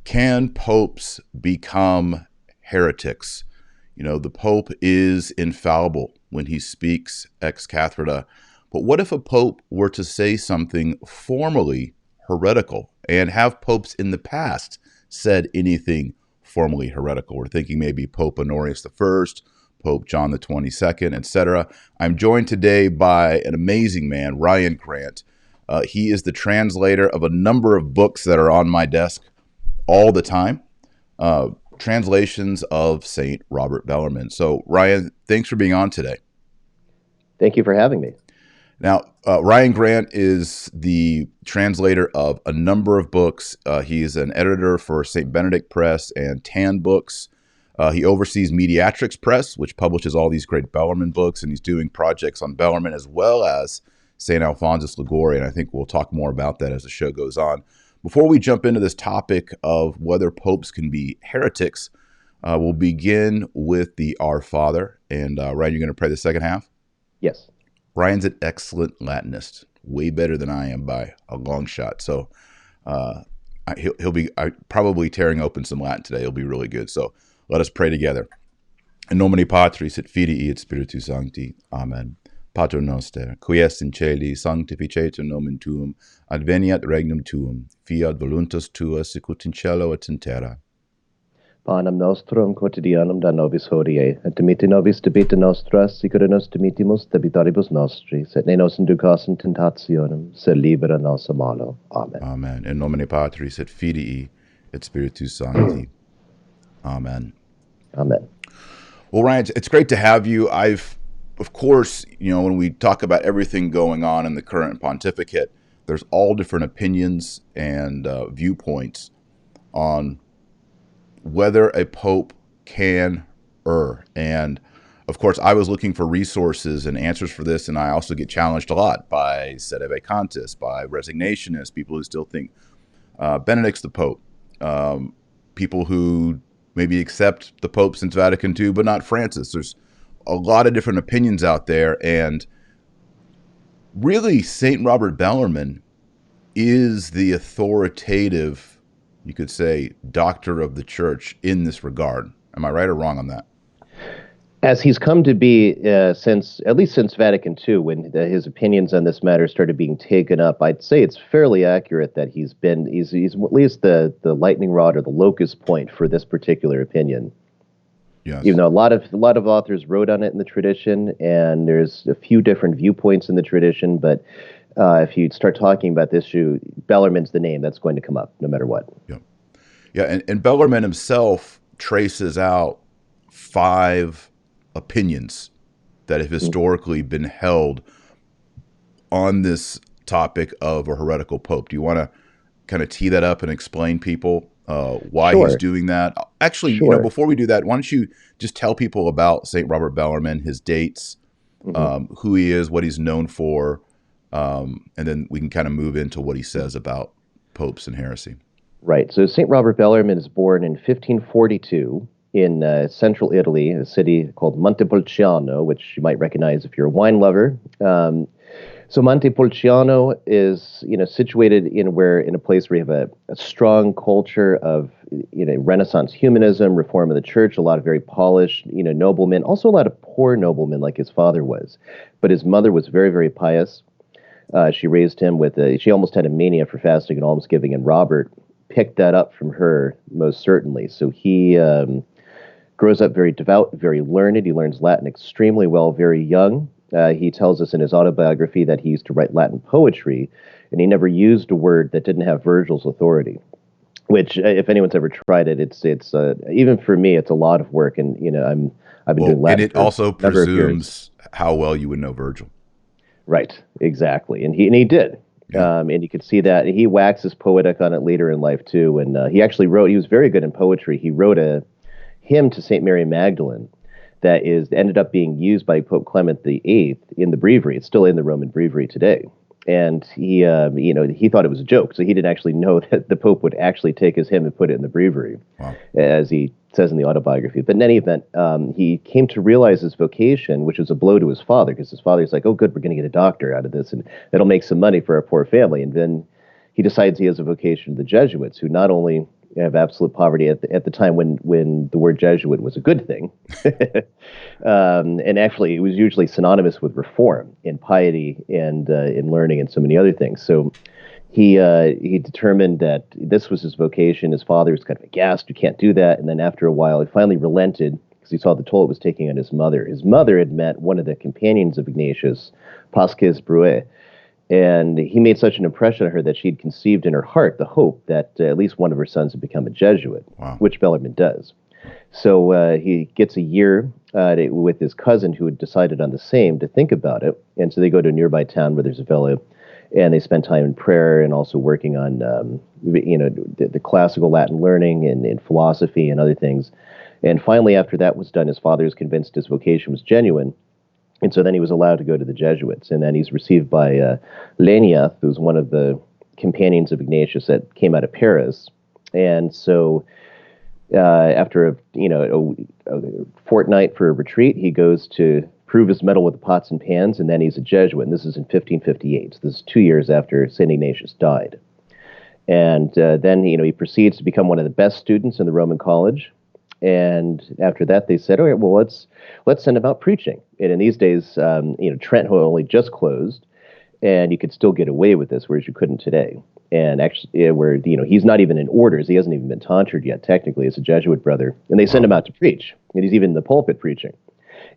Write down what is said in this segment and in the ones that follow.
Can popes become heretics? You know, the pope is infallible when he speaks ex cathedra, but what if a pope were to say something formally heretical? And have popes in the past said anything formally heretical? We're thinking maybe Pope Honorius I, Pope John the 22nd, etc. I'm joined today by an amazing man, Ryan Grant. He is the translator of a number of books that are on my desk all the time, translations of Saint Robert Bellarmine. So, Ryan, thanks for being on today. Thank you for having me. Now, Ryan Grant is the translator of a number of books. He's an editor for Saint Benedict Press and Tan Books. He oversees Mediatrix Press, which publishes all these great Bellarmine books, and he's doing projects on Bellarmine as well as St. Alphonsus Liguori, and I think we'll talk more about that as the show goes on. Before we jump into this topic of whether popes can be heretics, we'll begin with the Our Father. And Ryan, you're going to pray the second half? Yes. Ryan's an excellent Latinist, way better than I am by a long shot. So he'll be probably tearing open some Latin today. He'll be really good. So let us pray together. In nomine Patris et Filii et Spiritus Sancti. Amen. Pater noster, qui es in caeli, sanctificetur nomen tuum, adveniat regnum tuum, fiat voluntas tua sicut in cielo et in terra. Panem nostrum quotidianum da nobis hodie, et dimitte nobis debita nostra, sicut nos dimittimus debitoribus nostris, et ne nos inducas in tentationem, sed libera nos a malo. Amen. Amen. In nomine Patris et Filii et Spiritus Sancti. Amen. Amen. Well, Ryan, it's great to have you. Of course, you know, when we talk about everything going on in the current pontificate, there's all different opinions and viewpoints on whether a pope can err. And of course, I was looking for resources and answers for this, and I also get challenged a lot by sede vacantis, by resignationists, people who still think Benedict's the pope, people who maybe accept the pope since Vatican II, but not Francis. There's a lot of different opinions out there, and really Saint Robert Bellarmine is the authoritative, you could say, doctor of the church in this regard. Am I right or wrong on that? As he's come to be since Vatican II, when his opinions on this matter started being taken up, I'd say it's fairly accurate that he's at least the lightning rod or the locus point for this particular opinion. Yes. Even though a lot of authors wrote on it in the tradition, and there's a few different viewpoints in the tradition, but if you start talking about this issue, Bellarmine's the name that's going to come up no matter what. Yeah, and Bellarmine himself traces out 5 opinions that have historically been held on this topic of a heretical pope. Do you want to kind of tee that up and explain people why Sure. he's doing that? Actually, Sure. you know, before we do that, why don't you just tell people about St. Robert Bellarmine, his dates, who he is, what he's known for, and then we can kind of move into what he says about popes and heresy. Right. So St. Robert Bellarmine is born in 1542 in central Italy, a city called Montepulciano, which you might recognize if you're a wine lover. So Montepulciano is, situated in a place where you have a strong culture of, Renaissance humanism, reform of the church, a lot of very polished, noblemen, also a lot of poor noblemen like his father was. But his mother was very, very pious. She raised him she almost had a mania for fasting and almsgiving, and Robert picked that up from her most certainly. So he grows up very devout, very learned. He learns Latin extremely well, very young. He tells us in his autobiography that he used to write Latin poetry, and he never used a word that didn't have Virgil's authority. Which, if anyone's ever tried it, it's even for me, it's a lot of work. And I've been doing Latin. And it also presumes how well you would know Virgil. Right, exactly, and he did. Yeah. And you could see that he waxes poetic on it later in life too. And he actually he was very good in poetry. He wrote a hymn to Saint Mary Magdalene that ended up being used by Pope Clement VIII in the breviary. It's still in the Roman breviary today. And he thought it was a joke, so he didn't actually know that the Pope would actually take his hymn and put it in the breviary, as he says in the autobiography. But in any event, he came to realize his vocation, which was a blow to his father, because his father's like, "Oh, good, we're going to get a doctor out of this, and that'll make some money for our poor family." And then he decides he has a vocation to the Jesuits, who not only of absolute poverty at the time when the word Jesuit was a good thing. And actually, it was usually synonymous with reform in piety and in learning and so many other things. So he determined that this was his vocation. His father was kind of aghast, you can't do that. And then after a while, he finally relented because he saw the toll it was taking on his mother. His mother had met one of the companions of Ignatius, Pasquez Bruet, and he made such an impression on her that she'd conceived in her heart the hope that at least one of her sons would become a Jesuit, Wow. which Bellarmine does. So he gets a year with his cousin who had decided on the same to think about it. And so they go to a nearby town where there's a villa, and they spend time in prayer and also working on, the classical Latin learning and philosophy and other things. And finally, after that was done, his father was convinced his vocation was genuine. And so then he was allowed to go to the Jesuits. And then he's received by Leniath, who's one of the companions of Ignatius that came out of Paris. And so after a fortnight for a retreat, he goes to prove his mettle with the pots and pans, and then he's a Jesuit. And this is in 1558. So this is 2 years after St. Ignatius died. And then he proceeds to become one of the best students in the Roman college. And after that, they said, "All right, well, let's send him out preaching." And in these days, Trent had only just closed, and you could still get away with this, whereas you couldn't today. And actually, where he's not even in orders, he hasn't even been tonsured yet, technically, as a Jesuit brother. And they send him out to preach, and he's even in the pulpit preaching.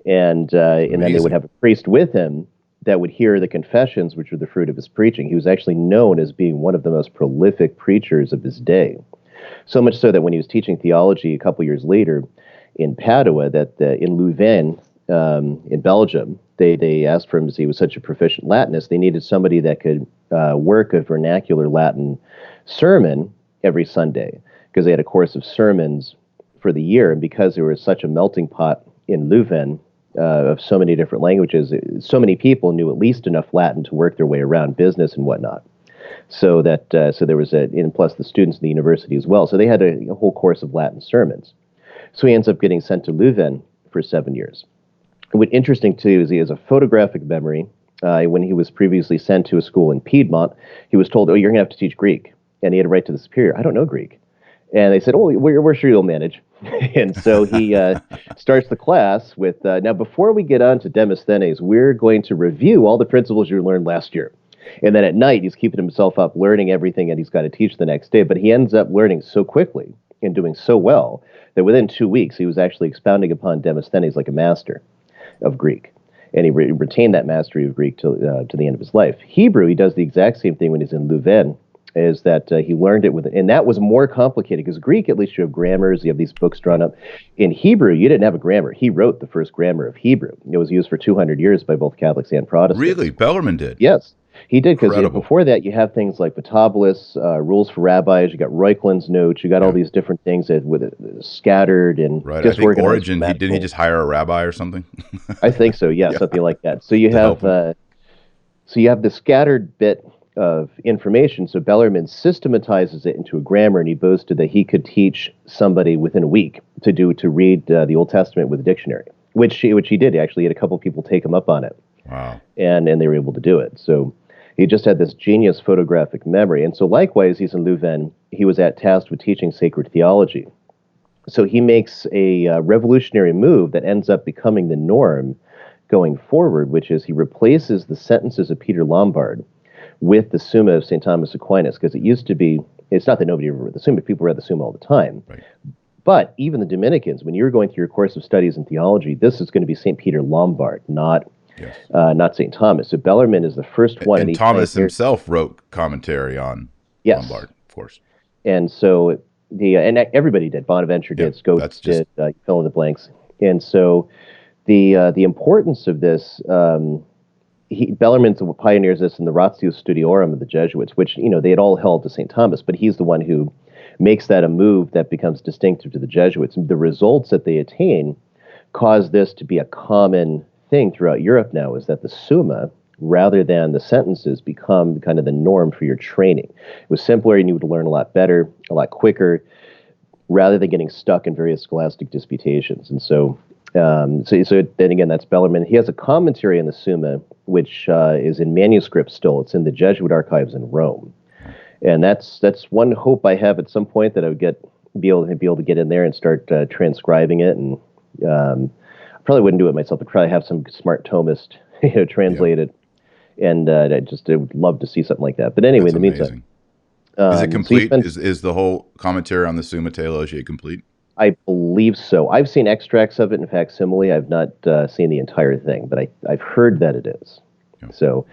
And then they would have a priest with him that would hear the confessions, which were the fruit of his preaching. He was actually known as being one of the most prolific preachers of his day. So much so that when he was teaching theology a couple years later in Padua, that in Louvain, in Belgium, they asked for him, as he was such a proficient Latinist, they needed somebody that could work a vernacular Latin sermon every Sunday, because they had a course of sermons for the year. And because there was such a melting pot in Louvain of so many different languages, so many people knew at least enough Latin to work their way around business and whatnot. So that so there was and plus the students in the university as well. So they had a whole course of Latin sermons. So he ends up getting sent to Louvain for 7 years. What's interesting too is he has a photographic memory. When he was previously sent to a school in Piedmont, he was told, "Oh, you're going to have to teach Greek," and he had to write to the superior, "I don't know Greek," and they said, "Oh, we're sure you'll manage." And so he starts the class with, "Now, before we get on to Demosthenes, we're going to review all the principles you learned last year." And then at night, he's keeping himself up, learning everything that he's got to teach the next day. But he ends up learning so quickly and doing so well that within 2 weeks, he was actually expounding upon Demosthenes like a master of Greek. And he retained that mastery of Greek to the end of his life. Hebrew, he does the exact same thing when he's in Louvain, is that he learned it and that was more complicated, because Greek, at least you have grammars, you have these books drawn up. In Hebrew, you didn't have a grammar. He wrote the first grammar of Hebrew. It was used for 200 years by both Catholics and Protestants. Really? Bellarmine did? Yes. He did, because before that, you have things like Vitabulis, rules for rabbis, you got Reuchlin's notes, you got all these different things that scattered and I disorganized. think Origen, did he just hire a rabbi or something? I think so, yeah, something like that. So you have the scattered bit of information. So Bellarmine systematizes it into a grammar, and he boasted that he could teach somebody within a week to read the Old Testament with a dictionary, which he did. He actually had a couple people take him up on it. Wow. And they were able to do it. So he just had this genius photographic memory. And so likewise, he's in Louvain. He was tasked with teaching sacred theology. So he makes a revolutionary move that ends up becoming the norm going forward, which is he replaces the sentences of Peter Lombard with the Summa of St. Thomas Aquinas, because it used to be, it's not that nobody ever read the Summa, people read the Summa all the time. Right. But even the Dominicans, when you're going through your course of studies in theology, this is going to be St. Peter Lombard, not St. Thomas. So Bellarmine is the first one. And Thomas himself wrote commentary on Lombard, of course. And so and everybody did. Bonaventure did. Scotus did. Fill in the blanks. And so the importance of this, Bellarmine pioneers this in the Ratio Studiorum of the Jesuits, which they had all held to St. Thomas, but he's the one who makes that a move that becomes distinctive to the Jesuits. And the results that they attain cause this to be a common thing throughout Europe now, is that the Summa, rather than the sentences, become kind of the norm for your training. It was simpler, and you would learn a lot better, a lot quicker, rather than getting stuck in various scholastic disputations. And so then again, that's Bellarmine. He has a commentary on the Summa, which is in manuscript still. It's in the Jesuit archives in Rome. And that's one hope I have at some point, that I would be able to get in there and start transcribing it. And I probably wouldn't do it myself. I'd probably have some smart Thomist, translate it. And I would love to see something like that. But anyway, That's in the meantime, is it complete? So Is the whole commentary on the Summa Theologiae complete? I believe so. I've seen extracts of it in facsimile. I've not seen the entire thing, but I've heard that it is. Yeah. So,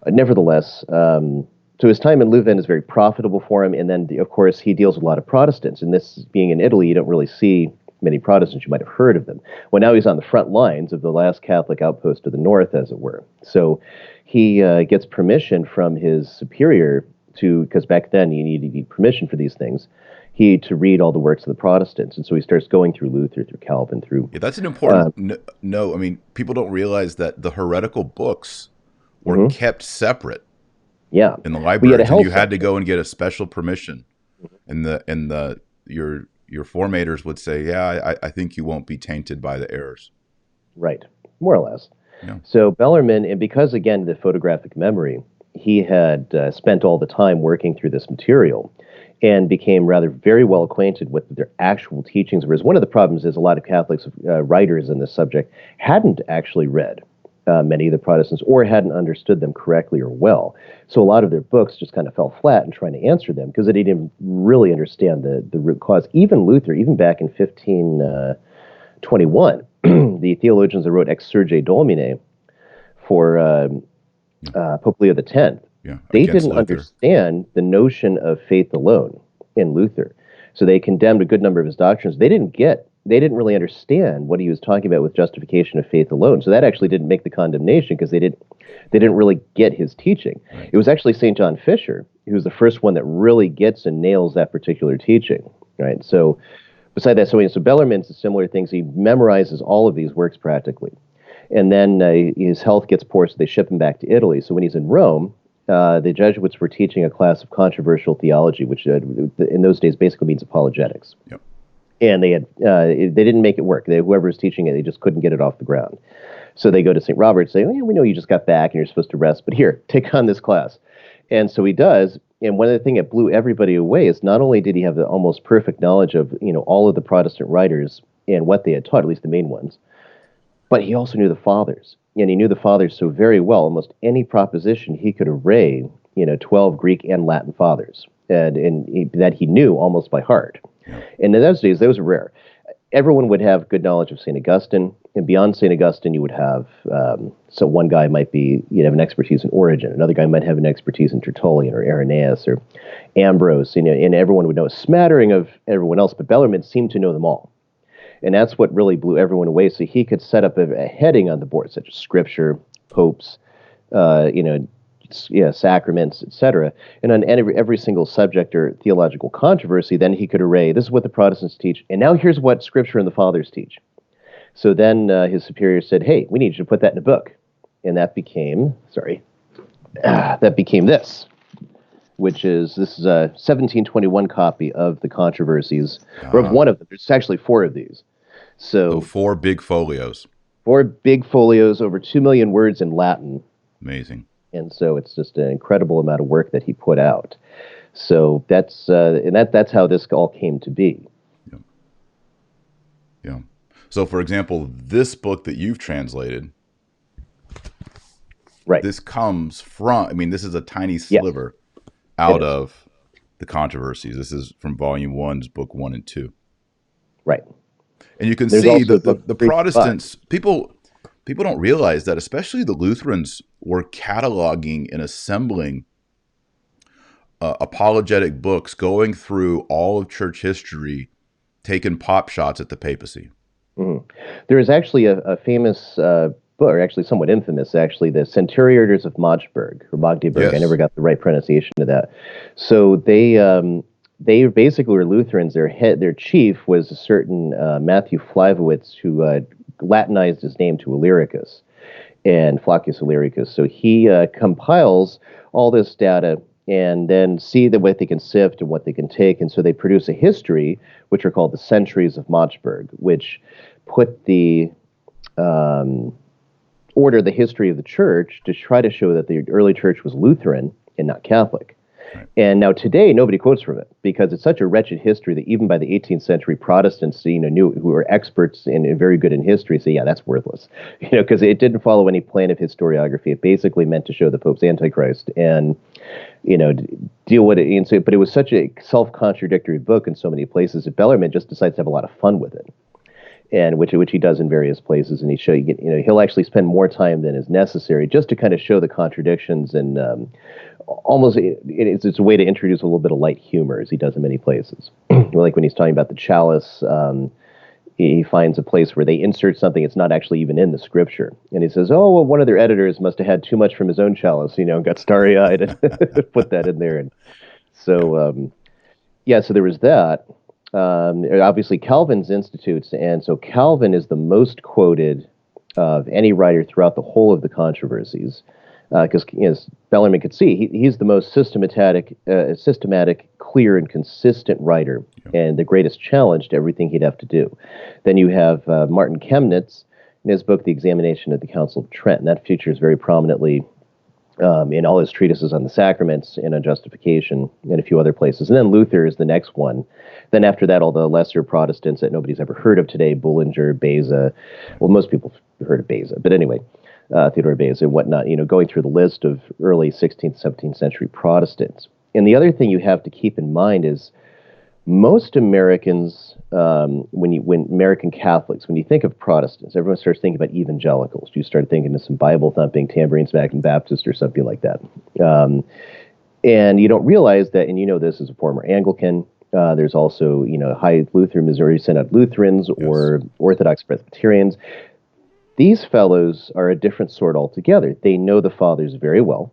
nevertheless, so his time in Leuven is very profitable for him. And then, of course, he deals with a lot of Protestants. And this being in Italy, you don't really see many Protestants. You might have heard of them. Well, now he's on the front lines of the last Catholic outpost to the north, as it were. So he gets permission from his superior because back then you needed permission for these things, to read all the works of the Protestants. And so he starts going through Luther, through Calvin, through... Yeah, that's an important... No, I mean, people don't realize that the heretical books were kept separate. Yeah, in the library, and you had to go and get a special permission, and your formators would say, "Yeah, I think you won't be tainted by the errors." Right, more or less. Yeah. So Bellarmine, and because again the photographic memory, he had spent all the time working through this material, and became very well acquainted with their actual teachings. Whereas one of the problems is a lot of Catholics, writers in this subject, hadn't actually read many of the Protestants, or hadn't understood them correctly or well. So a lot of their books just kind of fell flat in trying to answer them, because they didn't really understand the root cause. Even Luther, even back in 1521, the theologians that wrote Exsurge Domine for Pope Leo X, they didn't understand the notion of faith alone in Luther. So they condemned a good number of his doctrines. They didn't really understand what he was talking about with justification of faith alone. So that actually didn't make the condemnation, because they didn't really get his teaching. Right. It was actually St. John Fisher who was the first one that really gets and nails that particular teaching. Right. So beside that, so Bellarmine's a similar things. He memorizes all of these works practically. And then his health gets poor, so they ship him back to Italy. So when he's in Rome, the Jesuits were teaching a class of controversial theology, which in those days basically means apologetics. Yep. And they didn't make it work. Whoever was teaching it, they just couldn't get it off the ground. So they go to St. Robert and say, "Oh, yeah, we know you just got back and you're supposed to rest, but here, take on this class." And so he does. And one of the things that blew everybody away is not only did he have the almost perfect knowledge of all of the Protestant writers and what they had taught, at least the main ones, but he also knew the fathers. And he knew the fathers so very well, almost any proposition he could array, 12 Greek and Latin fathers, that he knew almost by heart. Yeah. And in those days, those were rare. Everyone would have good knowledge of St. Augustine, and beyond St. Augustine, you would have, so one guy might have an expertise in Origen, another guy might have an expertise in Tertullian or Irenaeus or Ambrose, and everyone would know a smattering of everyone else, but Bellarmine seemed to know them all. And that's what really blew everyone away. So he could set up a heading on the board, such as Scripture, popes, sacraments, etc. And on every single subject or theological controversy, then he could array, this is what the Protestants teach, and now here's what Scripture and the Fathers teach. So then his superior said, "Hey, we need you to put that in a book." And that became, this, which is a 1721 copy of the Controversies, or of one of them. There's actually 4 of these. So 4 big folios. 4 big folios, over 2 million words in Latin. Amazing. And so it's just an incredible amount of work that he put out. So that's how this all came to be. Yeah. Yeah. So, for example, this book that you've translated, right? This comes from. I mean, this is a tiny sliver out of the Controversies. This is from Volume 1, Book 1 and 2. Right. And you can see the Protestants. People don't realize that, especially the Lutherans were cataloging and assembling apologetic books, going through all of church history, taking pop shots at the papacy. Mm-hmm. There is actually a famous book, or actually somewhat infamous, actually, the Centuriators of Magdeburg, or Magdeburg. Yes. I never got the right pronunciation of that. So they basically were Lutherans. Their chief was a certain Matthew Flavowitz, who Latinized his name to Illyricus, and Flaccus Illyricus. So he compiles all this data and then see what they can sift and what they can take. And so they produce a history, which are called the Centuries of Magdeburg, which put the history of the church to try to show that the early church was Lutheran and not Catholic. Right. And now today, nobody quotes from it because it's such a wretched history that even by the 18th century, Protestants, knew who were experts and very good in history say, yeah, that's worthless, because it didn't follow any plan of historiography. It basically meant to show the Pope's Antichrist and, deal with it. And so, but it was such a self-contradictory book in so many places that Bellarmine just decides to have a lot of fun with it. And which he does in various places, and he'll actually spend more time than is necessary just to kind of show the contradictions, and almost it's a way to introduce a little bit of light humor, as he does in many places. Like when he's talking about the chalice, he finds a place where they insert something that's not actually even in the scripture, and he says, "Oh, well, one of their editors must have had too much from his own chalice, got starry-eyed and put that in there." And so, so there was that. Obviously, Calvin's Institutes, and so Calvin is the most quoted of any writer throughout the whole of the controversies, because as Bellarmine could see, he's the most systematic, clear, and consistent writer, and the greatest challenge to everything he'd have to do. Then you have Martin Chemnitz in his book, The Examination of the Council of Trent, and that features very prominently in all his treatises on the sacraments and on justification and a few other places. And then Luther is the next one. Then after that, all the lesser Protestants that nobody's ever heard of today, Bullinger, Beza. Well, most people have heard of Beza, but anyway, Theodore Beza and whatnot, going through the list of early 16th, 17th century Protestants. And the other thing you have to keep in mind is most Americans, when American Catholics, when you think of Protestants, everyone starts thinking about evangelicals. You start thinking of some Bible-thumping, tambourine-smacking Baptist or something like that. And you don't realize that, and this as a former Anglican, there's also, High Lutheran Missouri Synod Lutherans or Orthodox Presbyterians. These fellows are a different sort altogether. They know the fathers very well.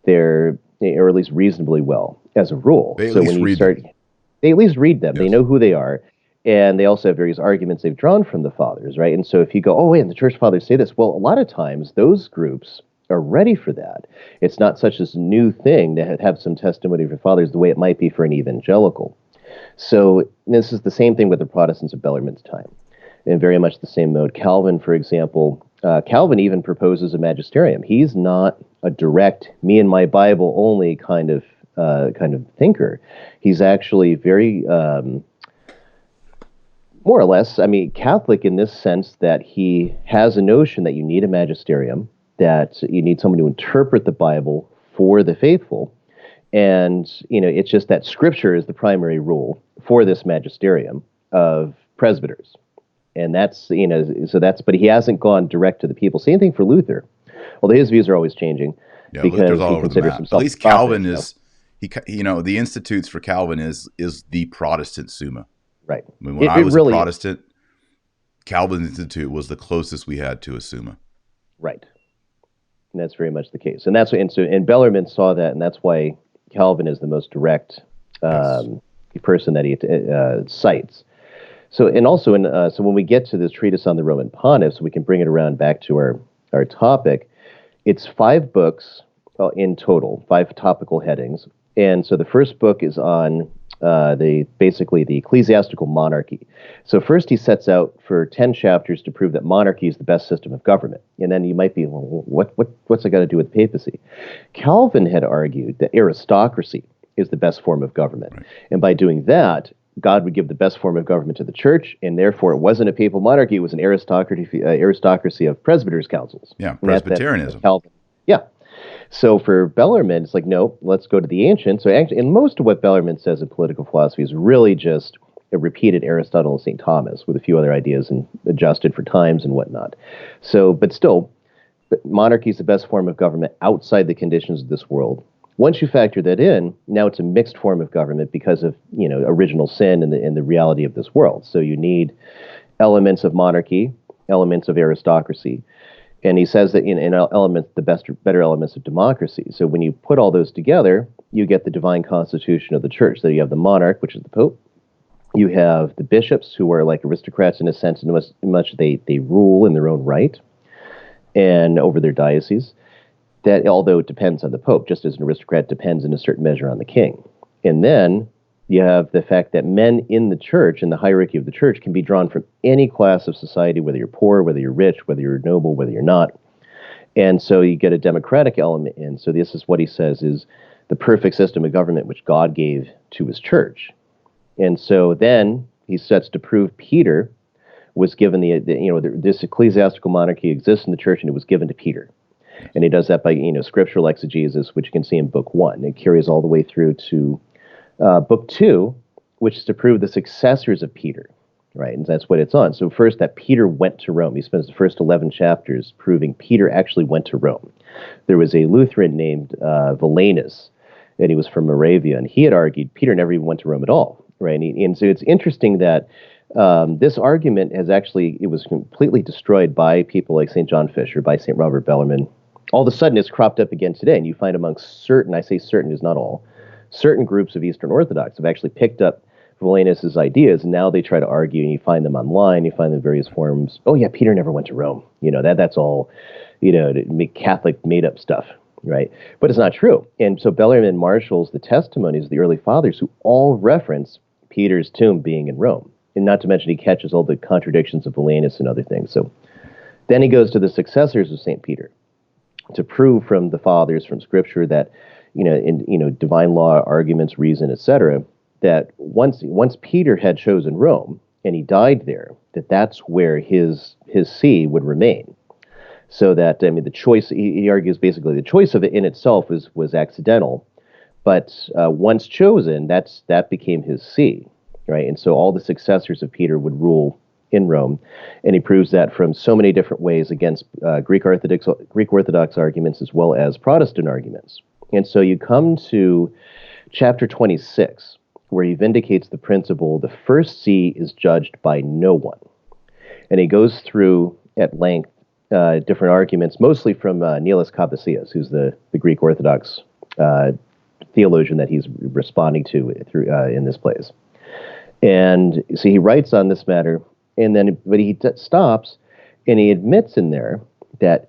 Or at least reasonably well, as a rule. They at least read them. Yes. They know who they are. And they also have various arguments they've drawn from the fathers, right? And so if you go, oh, wait, and the church fathers say this, well, a lot of times those groups are ready for that. It's not such a new thing to have some testimony for fathers the way it might be for an evangelical. So this is the same thing with the Protestants of Bellarmine's time, in very much the same mode. Calvin, for example, Calvin even proposes a magisterium. He's not a direct, me and my Bible only kind of thinker. He's actually very, more or less, Catholic in this sense that he has a notion that you need a magisterium, that you need someone to interpret the Bible for the faithful. And, it's just that Scripture is the primary rule for this magisterium of presbyters. And that's, but he hasn't gone direct to the people. Same thing for Luther. Although his views are always changing. Yeah, because Luther's all he over the considers map. himself At least Calvin is, the Institutes for Calvin is the Protestant Summa. Right. When I was a Protestant, Calvin's Institute was the closest we had to a Summa. Right. And that's very much the case. And and Bellarmine saw that, and that's why Calvin is the most direct person that he cites. So, and also, so when we get to this treatise on the Roman Pontiffs, we can bring it around back to our topic. It's 5 books in total, 5 topical headings. And so the first book is on basically the ecclesiastical monarchy. So first he sets out for 10 chapters to prove that monarchy is the best system of government. And then you might be, well, what's it got to do with papacy? Calvin had argued that aristocracy is the best form of government. Right. And by doing that, God would give the best form of government to the church, and therefore it wasn't a papal monarchy, it was an aristocracy of presbyters' councils. Yeah, Presbyterianism. Calvin. Yeah. So for Bellarmine, it's like, no, let's go to the ancients. So actually, and most of what Bellarmine says in political philosophy is really just a repeated Aristotle and St. Thomas with a few other ideas and adjusted for times and whatnot. So, but still, monarchy is the best form of government outside the conditions of this world. Once you factor that in, now it's a mixed form of government because of, original sin and the reality of this world. So you need elements of monarchy, elements of aristocracy. And he says that in elements, better elements of democracy. So when you put all those together, you get the divine constitution of the church. So you have the monarch, which is the Pope. You have the bishops, who are like aristocrats in a sense, in much they rule in their own right and over their diocese. That, although it depends on the Pope, just as an aristocrat depends in a certain measure on the king. And then you have the fact that men in the church, in the hierarchy of the church, can be drawn from any class of society, whether you're poor, whether you're rich, whether you're noble, whether you're not. And so you get a democratic element in. So this is what he says is the perfect system of government which God gave to his church. And so then he sets to prove Peter was given this ecclesiastical monarchy exists in the church, and it was given to Peter. And he does that by, scriptural exegesis, which you can see in book 1. It carries all the way through to book 2, which is to prove the successors of Peter, right? And that's what it's on. So first, that Peter went to Rome. He spends the first 11 chapters proving Peter actually went to Rome. There was a Lutheran named Valenus, and he was from Moravia, and he had argued Peter never even went to Rome at all, right? And so it's interesting that this argument it was completely destroyed by people like St. John Fisher, by St. Robert Bellarmine. All of a sudden, it's cropped up again today, and you find amongst certain, I say certain is not all, certain groups of Eastern Orthodox have actually picked up Valenus's ideas, and now they try to argue, and you find them online, you find them in various forums. Oh yeah, Peter never went to Rome. That's all, Catholic made-up stuff, right? But it's not true. And so Bellarmine marshals the testimonies of the early fathers who all reference Peter's tomb being in Rome. And not to mention he catches all the contradictions of Valenus and other things. So then he goes to the successors of St. Peter to prove from the fathers, from Scripture, that in divine law, arguments, reason, etc., that once Peter had chosen Rome and he died there, that's where his see would remain. So that the choice, he argues, basically the choice of it in itself was accidental, but once chosen, that became his see, right? And so all the successors of Peter would rule in Rome, and he proves that from so many different ways against Greek Orthodox arguments as well as Protestant arguments. And so you come to chapter 26, where he vindicates the principle, the first see is judged by no one. And he goes through at length different arguments, mostly from Nilus Capasias, who's the Greek Orthodox theologian that he's responding to through in this place. And so he writes on this matter, but he stops, and he admits in there that,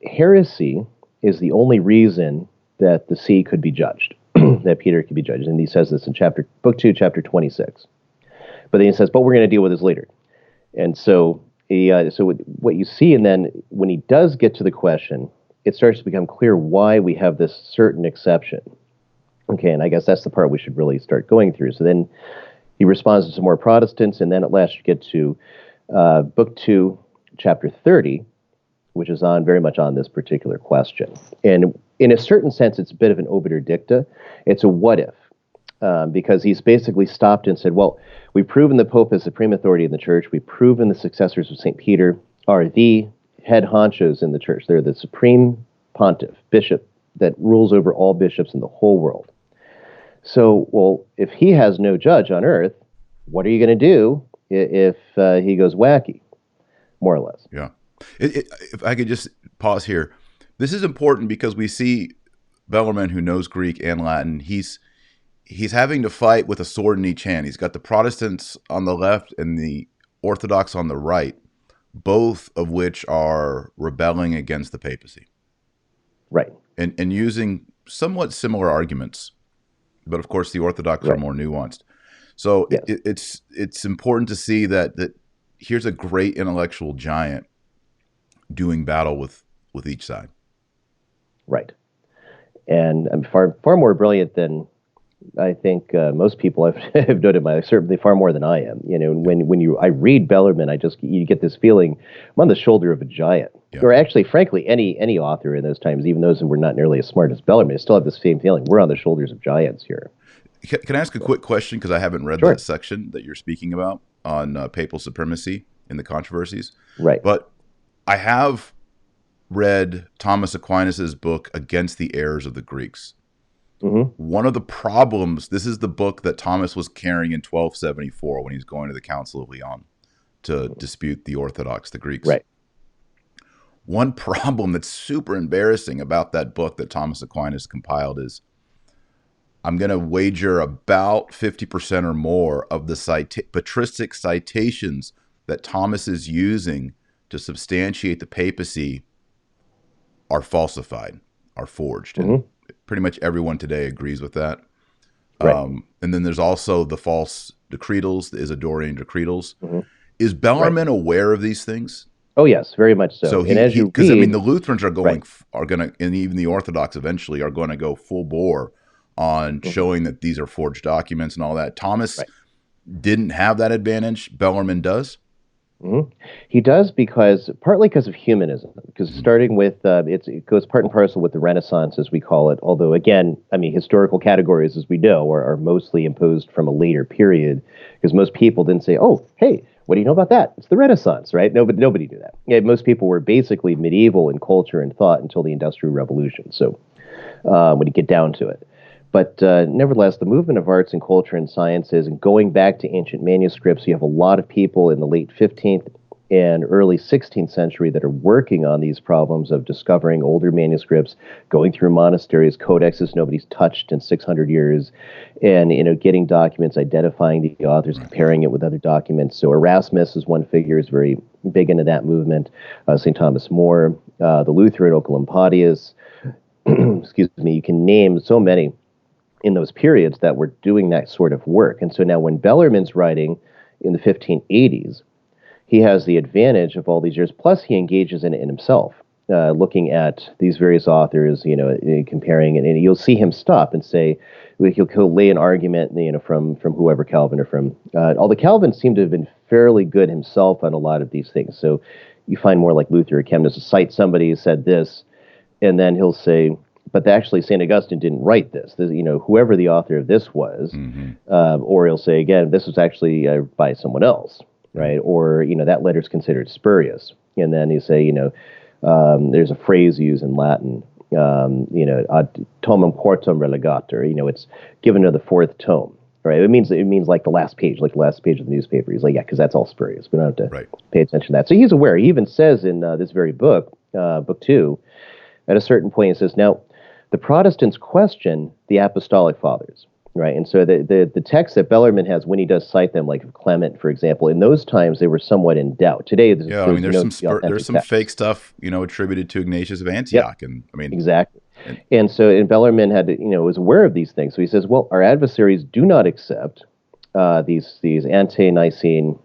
heresy is the only reason that the see could be judged, that Peter could be judged. And he says this in book 2, chapter 26. But then he says, but we're going to deal with this later. And so what you see, and then when he does get to the question, it starts to become clear why we have this certain exception. Okay, and I guess that's the part we should really start going through. So then he responds to some more Protestants, and then at last you get to book 2, chapter 30, which is very much on this particular question. And in a certain sense, it's a bit of an obiter dicta. It's a what if, because he's basically stopped and said, well, we've proven the Pope is supreme authority in the church. We've proven the successors of St. Peter are the head honchos in the church. They're the supreme pontiff, bishop, that rules over all bishops in the whole world. So, if he has no judge on earth, what are you going to do if he goes wacky, more or less? Yeah. If I could just pause here. This is important because we see Bellarmine, who knows Greek and Latin, he's having to fight with a sword in each hand. He's got the Protestants on the left and the Orthodox on the right, both of which are rebelling against the papacy. Right. And using somewhat similar arguments. But of course, the Orthodox are more nuanced. So yes. It's important to see that here's a great intellectual giant doing battle with each side. Right. And I'm far more brilliant than I think most people have noted. Certainly far more than I am. When I read Bellarmine, you get this feeling I'm on the shoulder of a giant. Yeah. Or actually, frankly, any author in those times, even those who were not nearly as smart as Bellarmine, still have the same feeling. We're on the shoulders of giants here. Can I ask a quick question? Because I haven't read that section that you're speaking about on papal supremacy in the Controversies. Right. But I have read Thomas Aquinas's book Against the Errors of the Greeks. Mm-hmm. One of the problems, this is the book that Thomas was carrying in 1274 when he's going to the Council of Lyon to dispute the Orthodox, the Greeks. Right. One problem that's super embarrassing about that book that Thomas Aquinas compiled is, I'm going to wager about 50% or more of the patristic citations that Thomas is using to substantiate the papacy are falsified, are forged. Mm-hmm. And pretty much everyone today agrees with that. Right. And then there's also the false decretals, the Isidorian decretals. Mm-hmm. Is Bellarmine aware of these things? Oh yes, very much so. So because the Lutherans are going to, and even the Orthodox eventually are going to go full bore on showing that these are forged documents and all that. Thomas Right. didn't have that advantage. Bellarmine does. Mhm. He does partly because of humanism, because starting with, it goes part and parcel with the Renaissance, as we call it, although again, I mean, historical categories, as we know, are mostly imposed from a later period, because most people didn't say, oh, hey, what do you know about that? It's the Renaissance, right? Nobody knew that. Yeah, most people were basically medieval in culture and thought until the Industrial Revolution, so when you get down to it. But nevertheless, the movement of arts and culture and sciences, and going back to ancient manuscripts, you have a lot of people in the late 15th and early 16th century that are working on these problems of discovering older manuscripts, going through monasteries, codexes nobody's touched in 600 years, and getting documents, identifying the authors, comparing it with other documents. So Erasmus is one figure, is very big into that movement. St. Thomas More, the Lutheran Oecolampadius, excuse me, you can name so many in those periods that were doing that sort of work. And so now when Bellarmine's writing in the 1580s, he has the advantage of all these years, plus he engages in it in himself, looking at these various authors, comparing it, and you'll see him stop and say, he'll lay an argument, from whoever, Calvin or from, although Calvin seemed to have been fairly good himself on a lot of these things. So you find more like Luther or Chemnus to cite somebody who said this, and then he'll say, but actually St. Augustine didn't write this. Whoever the author of this was, or he'll say, again, this was actually by someone else, right? Or, that letter's considered spurious. And then you say, there's a phrase used in Latin, ad tomum quartum relegatur, it's given to the fourth tome, right? It means like the last page of the newspaper. He's like, yeah, because that's all spurious. We don't have to pay attention to that. So he's aware. He even says in this very book, book 2, at a certain point, he says, now, the Protestants question the Apostolic Fathers, right? And so the text that Bellarmine has, when he does cite them, like Clement, for example, in those times they were somewhat in doubt. Today, there's some fake stuff, attributed to Ignatius of Antioch, and I mean exactly. And Bellarmine had was aware of these things. So he says, well, our adversaries do not accept these ante-Nicene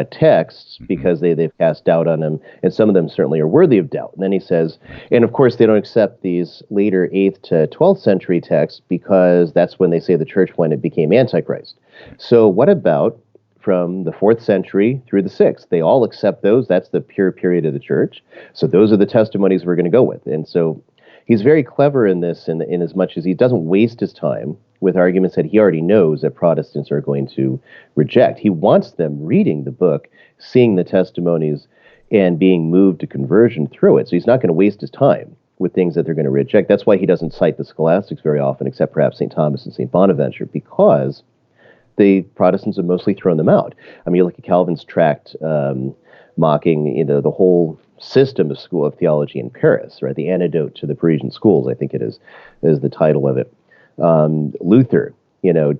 texts because they've cast doubt on them, and some of them certainly are worthy of doubt. And then he says, and of course they don't accept these later 8th to 12th century texts because that's when they say the church when it became Antichrist. So what about from the 4th century through the 6th? They all accept those. That's the pure period of the church. So those are the testimonies we're going to go with. And so he's very clever in this, in as much as he doesn't waste his time with arguments that he already knows that Protestants are going to reject. He wants them reading the book, seeing the testimonies, and being moved to conversion through it. So he's not going to waste his time with things that they're going to reject. That's why he doesn't cite the scholastics very often, except perhaps St. Thomas and St. Bonaventure, because the Protestants have mostly thrown them out. I mean, you look at Calvin's tract mocking the whole system of school of theology in Paris, right? The Antidote to the Parisian Schools, I think it is the title of it. Luther,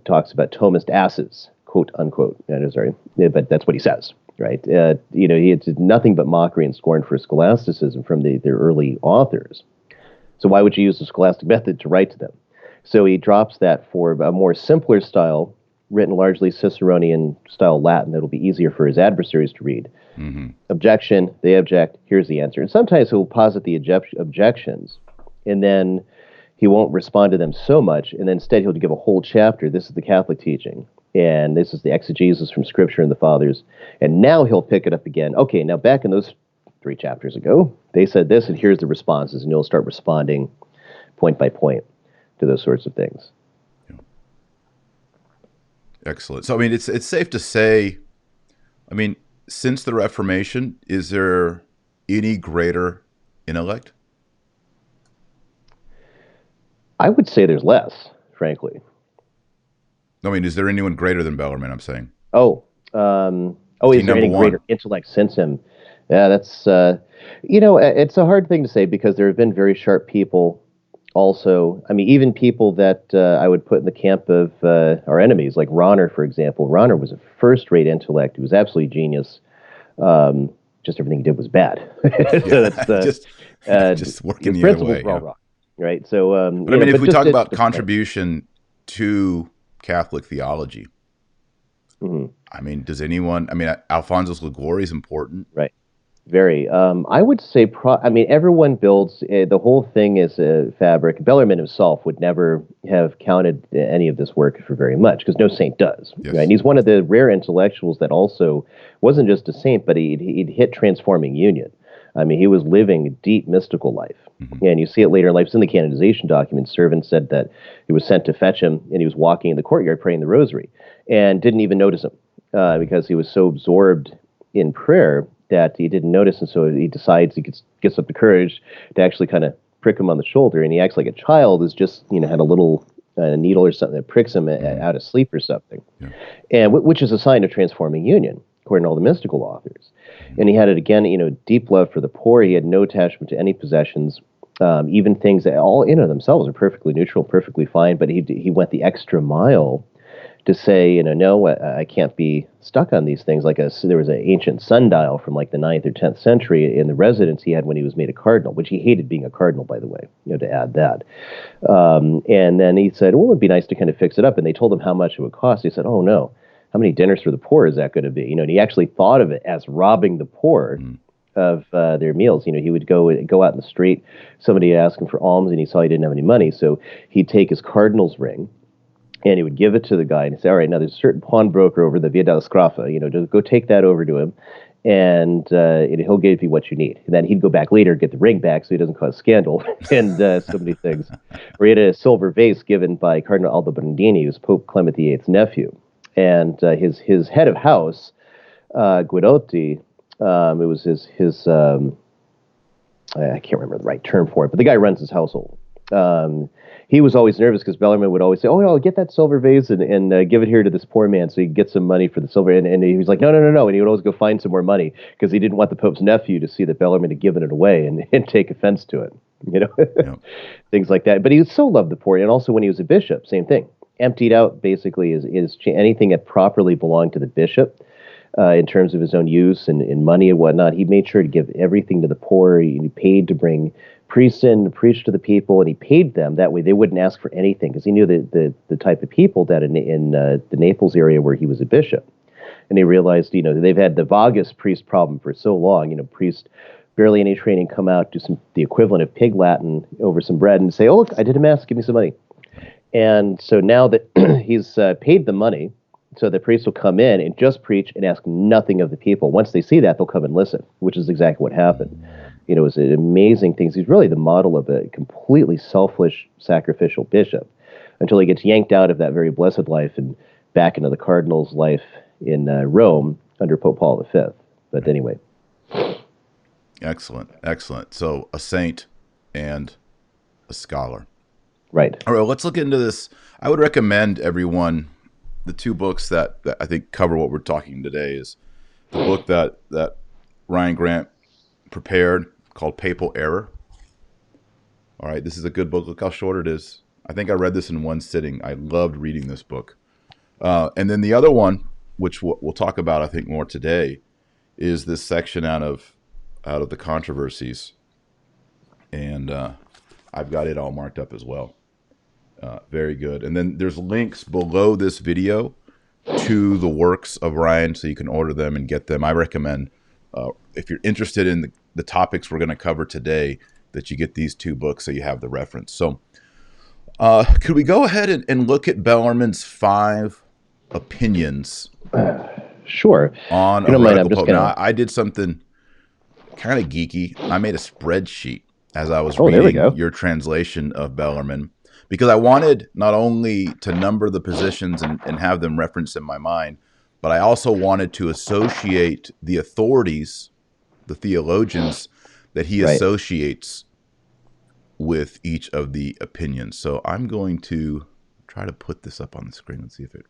talks about Thomist asses, quote unquote. Sorry, but that's what he says, right? It's nothing but mockery and scorn for scholasticism from their early authors. So why would you use the scholastic method to write to them? So he drops that for a more simpler style, written largely Ciceronian style Latin that'll be easier for his adversaries to read. Objection, they object, here's the answer. And sometimes he'll posit the objections, and then he won't respond to them so much, and then instead he'll give a whole chapter. This is the Catholic teaching, and this is the exegesis from Scripture and the Fathers. And now he'll pick it up again. Okay, now back in those 3 chapters ago, they said this, and here's the responses, and you'll start responding point by point to those sorts of things. Excellent. So, I mean, it's safe to say, I mean, since the Reformation, is there any greater intellect? I would say there's less, frankly. I mean, is there anyone greater than Bellarmine, I'm saying? Is there any greater intellect since him? Yeah, that's, it's a hard thing to say because there have been very sharp people also. I mean, even people that I would put in the camp of our enemies, like Rahner, for example. Rahner was a first-rate intellect. He was absolutely genius. Just everything he did was bad. So that's just working his the other principles way. were all wrong. Right. So, but I mean, if we talk about contribution to Catholic theology, I mean, does anyone? I mean, Alphonsus Liguori is important, right? Very. I would say, I mean, everyone builds, the whole thing is a fabric. Bellarmine himself would never have counted any of this work for very much, because no saint does. Yes. Right? And he's one of the rare intellectuals that also wasn't just a saint, but he'd hit transforming union. I mean, he was living a deep mystical life. Mm-hmm. And you see it later in life. It's in the canonization document. Servant said that he was sent to fetch him, and he was walking in the courtyard praying the rosary, and didn't even notice him because he was so absorbed in prayer that he didn't notice, and so he decides, he gets up the courage to actually kind of prick him on the shoulder, and he acts like a child who's just had a little needle or something that pricks him out of sleep or something, and which is a sign of transforming union, according to all the mystical authors. And he had it again, deep love for the poor. He had no attachment to any possessions, even things that all in of themselves are perfectly neutral, perfectly fine, but he went the extra mile to say, no, I can't be stuck on these things. There was an ancient sundial from like the 9th or 10th century in the residence he had when he was made a cardinal, which he hated being a cardinal, by the way, to add that. And then he said, well, it'd be nice to kind of fix it up. And they told him how much it would cost. He said, oh, no, how many dinners for the poor is that going to be? And he actually thought of it as robbing the poor of their meals. He would go out in the street, somebody would ask him for alms, and he saw he didn't have any money. So he'd take his cardinal's ring, and he would give it to the guy and say, all right, now there's a certain pawnbroker over the Via della Scraffa, just go take that over to him, and he'll give you what you need. And then he'd go back later, get the ring back so he doesn't cause scandal and so many things. Or he had a silver vase given by Cardinal Aldobrandini, who's Pope Clement VIII's nephew. And his head of house, Guidotti, it was his I can't remember the right term for it, but the guy runs his household. He was always nervous because Bellarmine would always say, oh, no, get that silver vase and give it here to this poor man so he can get some money for the silver. And he was like, no. And he would always go find some more money because he didn't want the Pope's nephew to see that Bellarmine had given it away and take offense to it, things like that. But he so loved the poor. And also when he was a bishop, same thing. Emptied out basically is anything that properly belonged to the bishop in terms of his own use and money and whatnot. He made sure to give everything to the poor. He paid to bring priests in to preach to the people, and he paid them that way. They wouldn't ask for anything because he knew the type of people that in the Naples area where he was a bishop. And he realized, they've had the vagus priest problem for so long. Priests barely any training come out, do the equivalent of pig Latin over some bread and say, oh, look, I did a mass, give me some money. And so now that he's paid the money, so the priests will come in and just preach and ask nothing of the people. Once they see that, they'll come and listen, which is exactly what happened. It was an amazing thing. He's really the model of a completely selfish, sacrificial bishop until he gets yanked out of that very blessed life and back into the cardinal's life in Rome under Pope Paul V. But anyway. Excellent. So a saint and a scholar. Right. All right, let's look into this. I would recommend everyone the two books that I think cover what we're talking today is the book that Ryan Grant prepared called Papal Error. All right, this is a good book. Look how short it is. I think I read this in one sitting. I loved reading this book. And then the other one, which we'll talk about, I think, more today, is this section out of the Controversies. And I've got it all marked up as well. Very good. And then there's links below this video to the works of Ryan so you can order them and get them. I recommend, if you're interested in the topics we're going to cover today, that you get these two books so you have the reference. So could we go ahead and look at Bellarmine's 5 opinions? Sure. On a heretical pope. Now, I did something kind of geeky. I made a spreadsheet as I was reading your translation of Bellarmine, because I wanted not only to number the positions and have them referenced in my mind, but I also wanted to associate the authorities, the theologians that he associates with each of the opinions. So I'm going to try to put this up on the screen. Let's see if it...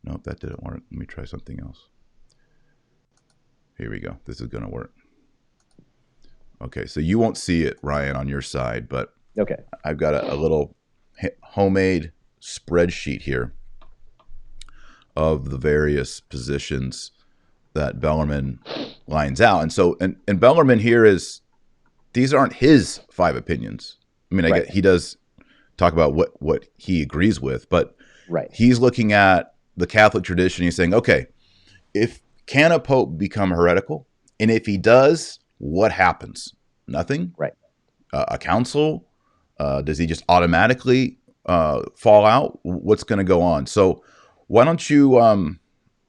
Nope, that didn't work. Let me try something else. Here we go. This is going to work. Okay, so you won't see it, Ryan, on your side, but I've got a little homemade spreadsheet here of the various positions that Bellarmine lines out. And so, and Bellarmine here is, these aren't his 5 opinions. I mean, I get, he does talk about what he agrees with, but he's looking at the Catholic tradition. He's saying, okay, can a pope become heretical? And if he does, what happens? Nothing? Right. A council? Does he just automatically fall out? What's going to go on? So why don't you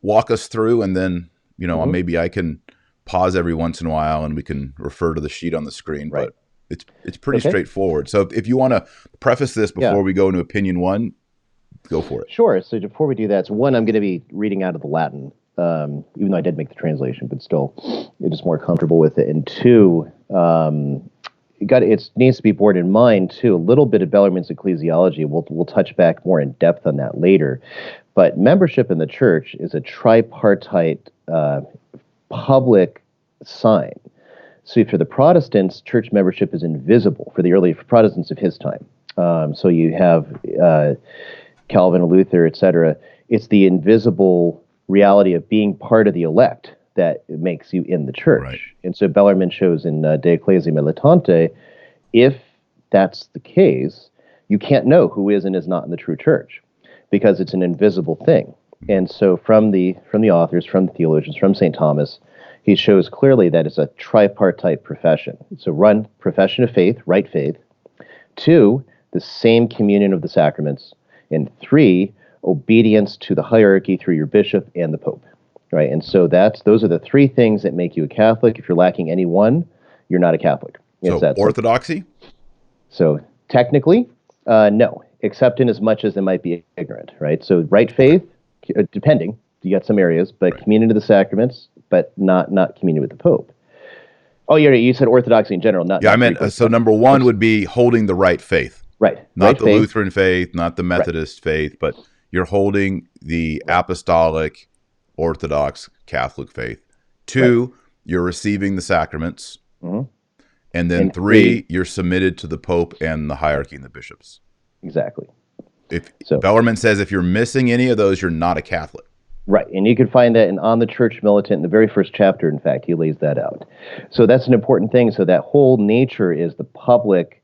walk us through, and then, maybe I can pause every once in a while and we can refer to the sheet on the screen. Right. But it's pretty straightforward. So if you want to preface this before we go into opinion one, go for it. Sure. So before we do that, so one, I'm going to be reading out of the Latin, even though I did make the translation, but still, you're just more comfortable with it. And two, it needs to be borne in mind too. A little bit of Bellarmine's ecclesiology. We'll touch back more in depth on that later. But membership in the church is a tripartite public sign. So for the Protestants, church membership is invisible for the early Protestants of his time. So you have Calvin, Luther, etc. It's the invisible reality of being part of the elect that makes you in the church. Right. And so Bellarmine shows in De Ecclesia Militante, if that's the case, you can't know who is and is not in the true church, because it's an invisible thing. And so from the authors, from the theologians, from St. Thomas, he shows clearly that it's a tripartite profession. So one, profession of faith, right faith. Two, the same communion of the sacraments. And three, obedience to the hierarchy through your bishop and the pope. Right? And so those are the three things that make you a Catholic. If you're lacking any one, you're not a Catholic. So orthodoxy? So technically, no, except in as much as they might be ignorant, right? So right faith, depending, you got some areas, but communion of the sacraments, but not communion with the Pope. Oh, you said orthodoxy in general, not. Yeah, I meant, so number one would be holding the right faith. Right. Not the Lutheran faith, not the Methodist faith, but you're holding the apostolic, Orthodox, Catholic faith. Two, you're receiving the sacraments. Mm-hmm. And then three, you're submitted to the Pope and the hierarchy and the bishops. Exactly. Bellarmine says if you're missing any of those, you're not a Catholic. Right, and you can find that On the Church Militant, in the very first chapter, in fact, he lays that out. So that's an important thing. So that whole nature is the public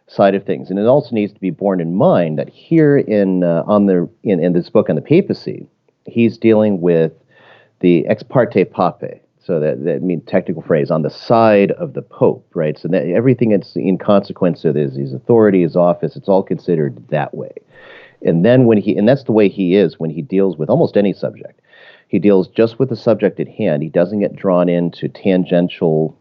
side of things. And it also needs to be borne in mind that here in this book on the papacy, he's dealing with the ex parte papae. So that means technical phrase, on the side of the Pope, right? So that everything that's in consequence of his authority, his office, it's all considered that way. And then that's the way he is when he deals with almost any subject. He deals just with the subject at hand. He doesn't get drawn into tangential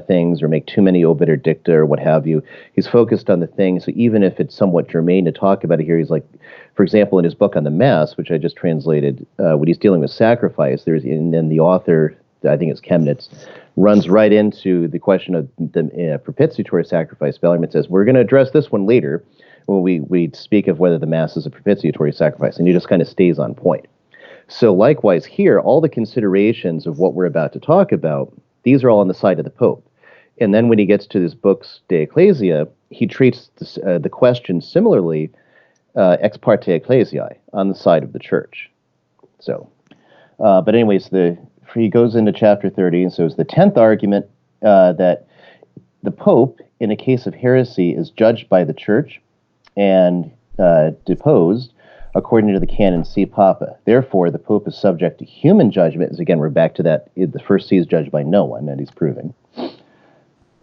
things or make too many obiter dicta or what have you. He's focused on the thing. So even if it's somewhat germane to talk about it here, he's like, for example, in his book on the Mass, which I just translated, when he's dealing with sacrifice, and then the author, I think it's Chemnitz, runs right into the question of the propitiatory sacrifice. Bellarmine says, we're going to address this one later when we speak of whether the Mass is a propitiatory sacrifice, and he just kind of stays on point. So likewise here, all the considerations of what we're about to talk about, these are all on the side of the Pope. And then when he gets to his books, De Ecclesia, he treats the question similarly, ex parte ecclesiae, on the side of the church. So, but anyways, he goes into chapter 30, and so it's the 10th argument that the Pope, in a case of heresy, is judged by the church and deposed according to the canon C Papa. Therefore, the Pope is subject to human judgment, as again, we're back to that, the first C is judged by no one, that he's proving.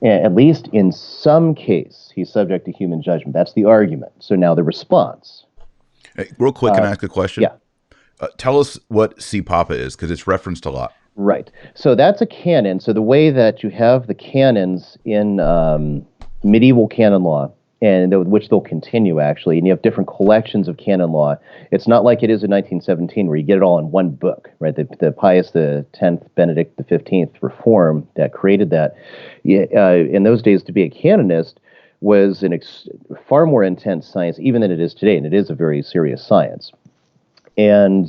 At least in some case, he's subject to human judgment. That's the argument. So now the response. Hey, real quick, can I ask a question? Yeah. Tell us what C Papa is, because it's referenced a lot. Right. So that's a canon. So the way that you have the canons in medieval canon law, and which they'll continue, actually, and you have different collections of canon law. It's not like it is in 1917, where you get it all in one book, right? The Pius X, Benedict XV reform that created that. In those days, to be a canonist was far more intense science, even than it is today, and it is a very serious science. And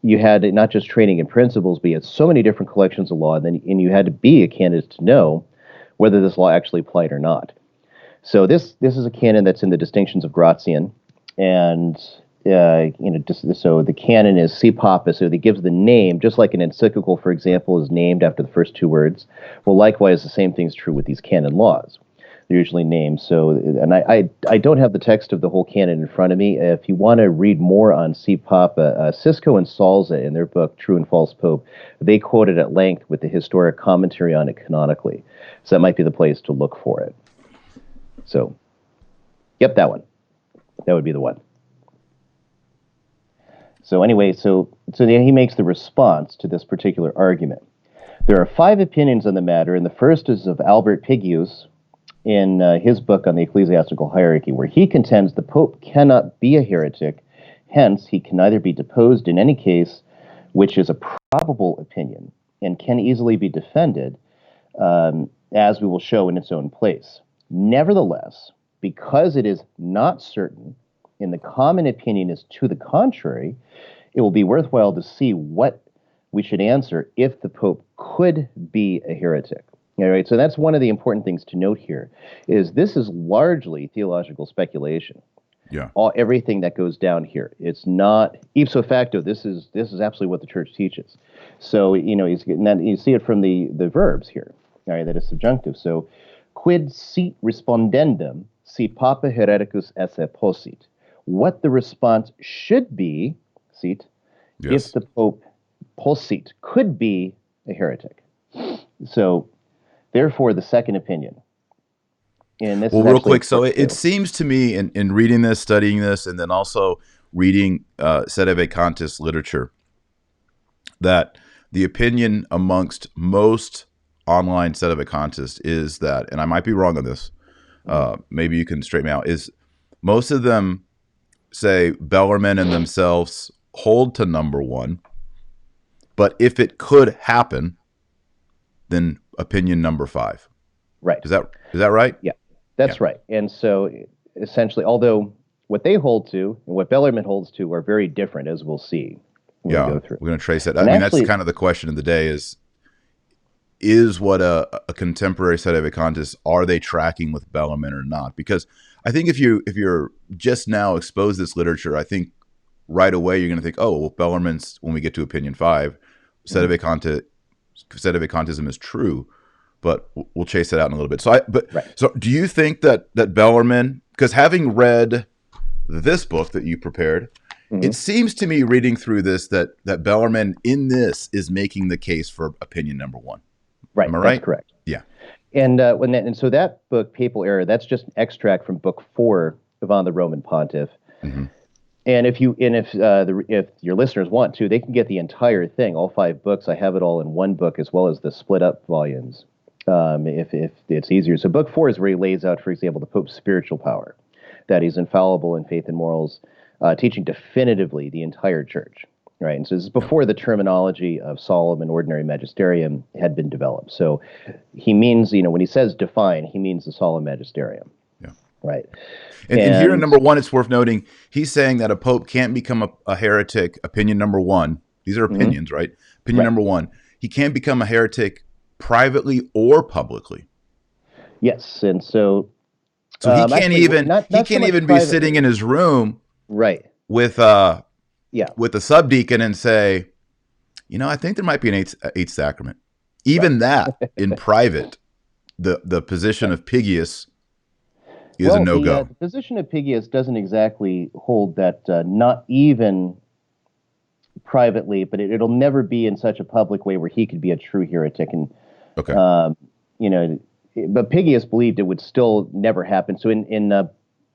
you had not just training in principles, but you had so many different collections of law, and you had to be a canonist to know whether this law actually applied or not. So this is a canon that's in the distinctions of Gratian, and so the canon is C Papa, so it gives the name, just like an encyclical, for example, is named after the first two words. Well, likewise, the same thing is true with these canon laws. They're usually named. So, and I don't have the text of the whole canon in front of me. If you want to read more on C. Papa, Cisco and Salza in their book True and False Pope, they quote it at length with the historic commentary on it canonically. So that might be the place to look for it. So, yep, that one. That would be the one. So anyway, so he makes the response to this particular argument. There are 5 opinions on the matter, and the first is of Albert Pigius in his book on the ecclesiastical hierarchy, where he contends the Pope cannot be a heretic, hence he can neither be deposed in any case, which is a probable opinion, and can easily be defended, as we will show in its own place. Nevertheless, because it is not certain, and the common opinion is to the contrary, it will be worthwhile to see what we should answer if the Pope could be a heretic. All right, so that's one of the important things to note here, is this is largely theological speculation. Yeah. Everything that goes down here, it's not ipso facto. This is absolutely what the Church teaches. So he's getting that. You see it from the verbs here. All right, that is subjunctive. So, quid sit respondendum si Papa hereticus esse possit? What the response should be, sit, Yes. if the Pope possit could be a heretic. So, therefore, the second opinion. And this well, is real quick. So it it seems to me in reading this, studying this, and then also reading Sedevacantis literature, that the opinion amongst most online Sedevacantists is that, and I might be wrong on this, maybe you can straighten me out, is most of them say Bellarmine and themselves hold to number 1, but if it could happen, then opinion number 5. Right. Is that right? Yeah, that's right. And so essentially, although what they hold to and what Bellarmine holds to are very different, as we'll see when we go through. We're going to trace that. And that's kind of the question of the day is what a contemporary Sedevacantists, are they tracking with Bellarmine or not? Because I think if you're just now exposed to this literature, I think right away you're going to think, oh, well, Bellarmine's, when we get to opinion 5, Sedevacantism is true, but we'll chase that out in a little bit. So So do you think that Bellarmine, because having read this book that you prepared, it seems to me reading through this that Bellarmine in this is making the case for opinion number 1. Right. Am I right? That's correct. Yeah. And so that book, Papal Error, that's just an extract from book 4 of On the Roman Pontiff. Mm-hmm. And if your listeners want to, they can get the entire thing, all 5 books. I have it all in one book, as well as the split up volumes, if it's easier. So book 4 is where he lays out, for example, the Pope's spiritual power, that he's infallible in faith and morals, teaching definitively the entire Church. Right, and so this is before the terminology of solemn and ordinary magisterium had been developed. So he means, when he says define, he means the solemn magisterium. Yeah. Right. And here in number 1, it's worth noting, he's saying that a pope can't become a heretic, opinion number 1. These are opinions, right? Opinion number 1. He can't become a heretic privately or publicly. Yes, and so he can't even be sitting in his room, right, with with a subdeacon and say, I think there might be an eighth sacrament. Even that in private, the position of Pigius is a no-go. The position of Pigius doesn't exactly hold that, not even privately, but it'll never be in such a public way where he could be a true heretic. And okay, but Pigius believed it would still never happen. So in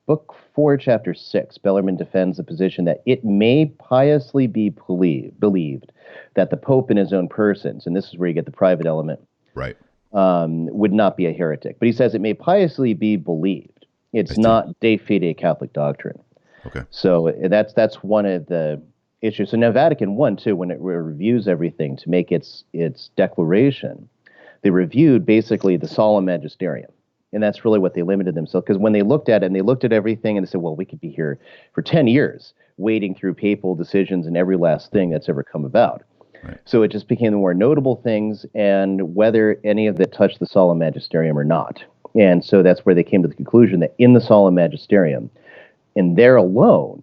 Book 4, Chapter 6, Bellarmine defends the position that it may piously be believed that the Pope in his own persons, and this is where you get the private element, right, would not be a heretic. But he says it may piously be believed. It's not de fide Catholic doctrine. Okay. So that's one of the issues. So now Vatican I, too, when it reviews everything to make its declaration, they reviewed basically the solemn magisterium. And that's really what they limited themselves. Because when they looked at it and they looked at everything and they said, well, we could be here for 10 years wading through papal decisions and every last thing that's ever come about. Right. So it just became the more notable things and whether any of that touched the solemn magisterium or not. And so that's where they came to the conclusion that in the solemn magisterium, and there alone,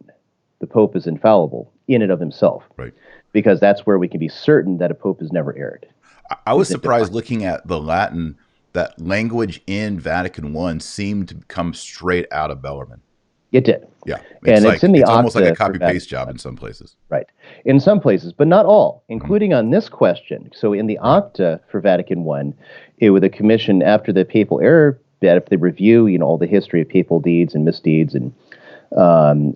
the Pope is infallible in and of himself. Right. Because that's where we can be certain that a Pope has never erred. I was surprised looking at the Latin that language in Vatican I seemed to come straight out of Bellarmine. It did. Yeah. And it's in the it's almost like a Octa for copy-paste job Vatican in some places. Right. In some places, but not all, including on this question. So in the Octa for Vatican I, it was a commission after the Papal Error, that if they review, all the history of papal deeds and misdeeds and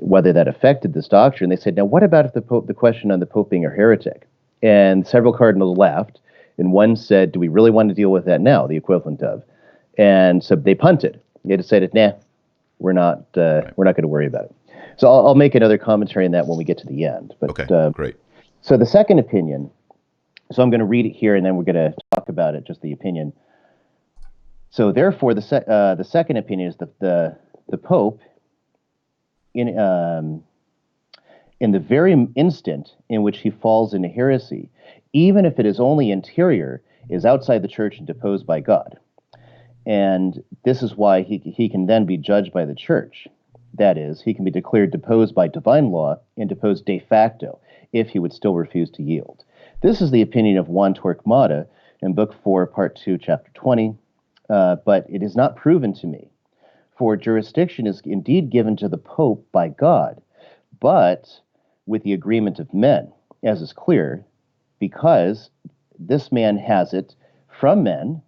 whether that affected this doctrine, they said, now what about if the question on the Pope being a heretic? And several cardinals laughed, and one said, do we really want to deal with that now, the equivalent of? And so they punted. They decided, nah, we're not going to worry about it. So I'll make another commentary on that when we get to the end. But, okay, great. So the second opinion, so I'm going to read it here, and then we're going to talk about it, just the opinion. So therefore, the second opinion is that the Pope, in the very instant in which he falls into heresy, even if it is only interior, is outside the church and deposed by God. And this is why he can then be judged by the church. That is, he can be declared deposed by divine law and deposed de facto if he would still refuse to yield. This is the opinion of Juan Torquemada in Book 4, Part 2, Chapter 20, but it is not proven to me. For jurisdiction is indeed given to the Pope by God, but with the agreement of men, as is clear, because this man has it from men,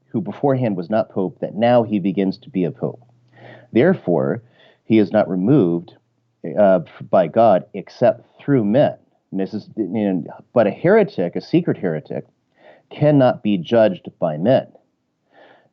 who beforehand was not Pope, that now he begins to be a Pope. Therefore, he is not removed by God except through men. And this is, but a heretic, a secret heretic, cannot be judged by men,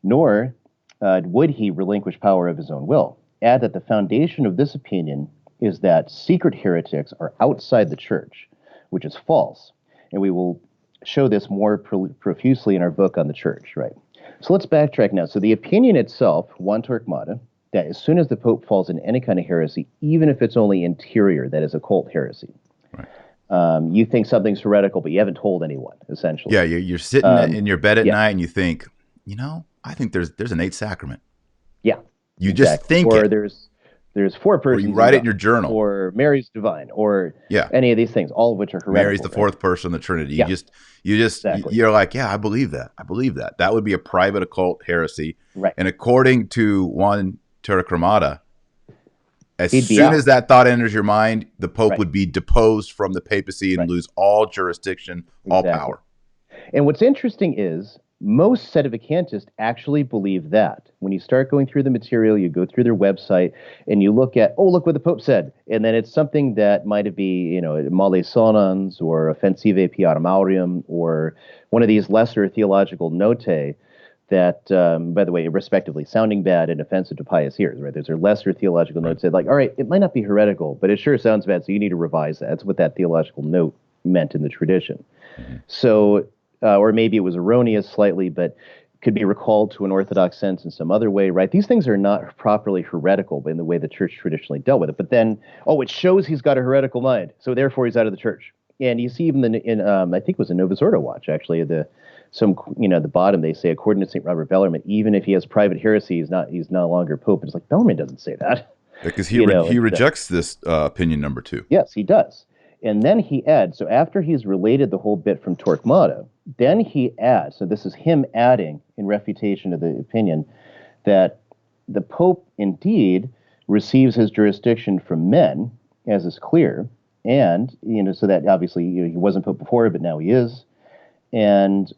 nor would he relinquish power of his own will. Add that the foundation of this opinion is that secret heretics are outside the church, which is false. And we will show this more profusely in our book on the church, right? So let's backtrack now. So the opinion itself, Juan Torquemada, that as soon as the Pope falls in any kind of heresy, even if it's only interior, that is occult heresy, right. You think something's heretical, but you haven't told anyone, essentially. Yeah, you're sitting in your bed at night and you think, I think there's an eighth sacrament. Yeah, you just think or it. There's four persons. Or you write it in your journal. Or Mary's divine, or any of these things, all of which are heretical. Mary's the fourth person of the Trinity. Yeah. You're like, yeah, I believe that. That would be a private occult heresy. Right. And according to Juan Torquemada, as soon as that thought enters your mind, the Pope would be deposed from the papacy and lose all jurisdiction, all power. And what's interesting is most sedevacantists actually believe that. When you start going through the material, you go through their website, and you look at, look what the Pope said. And then it's something that might be, male sonans or offensive piarum aureum or one of these lesser theological notae that, by the way, respectively, sounding bad and offensive to pious ears, right? There's a lesser theological note said, like, all right, it might not be heretical, but it sure sounds bad, so you need to revise that. That's what that theological note meant in the tradition. Mm-hmm. So, or maybe it was erroneous slightly, but could be recalled to an Orthodox sense in some other way, right? These things are not properly heretical in the way the church traditionally dealt with it. But then, it shows he's got a heretical mind, so therefore he's out of the church. And you see even in I think it was a Novus Ordo watch, actually, the bottom, they say, according to St. Robert Bellarmine, even if he has private heresy, he's no longer Pope. It's like, Bellarmine doesn't say that. Because he rejects this opinion number 2. Yes, he does. And then he adds, so after he's related the whole bit from Torquemada, then he adds, so this is him adding in refutation of the opinion, that the Pope indeed receives his jurisdiction from men, as is clear, and, so that obviously, he wasn't Pope before, but now he is, and,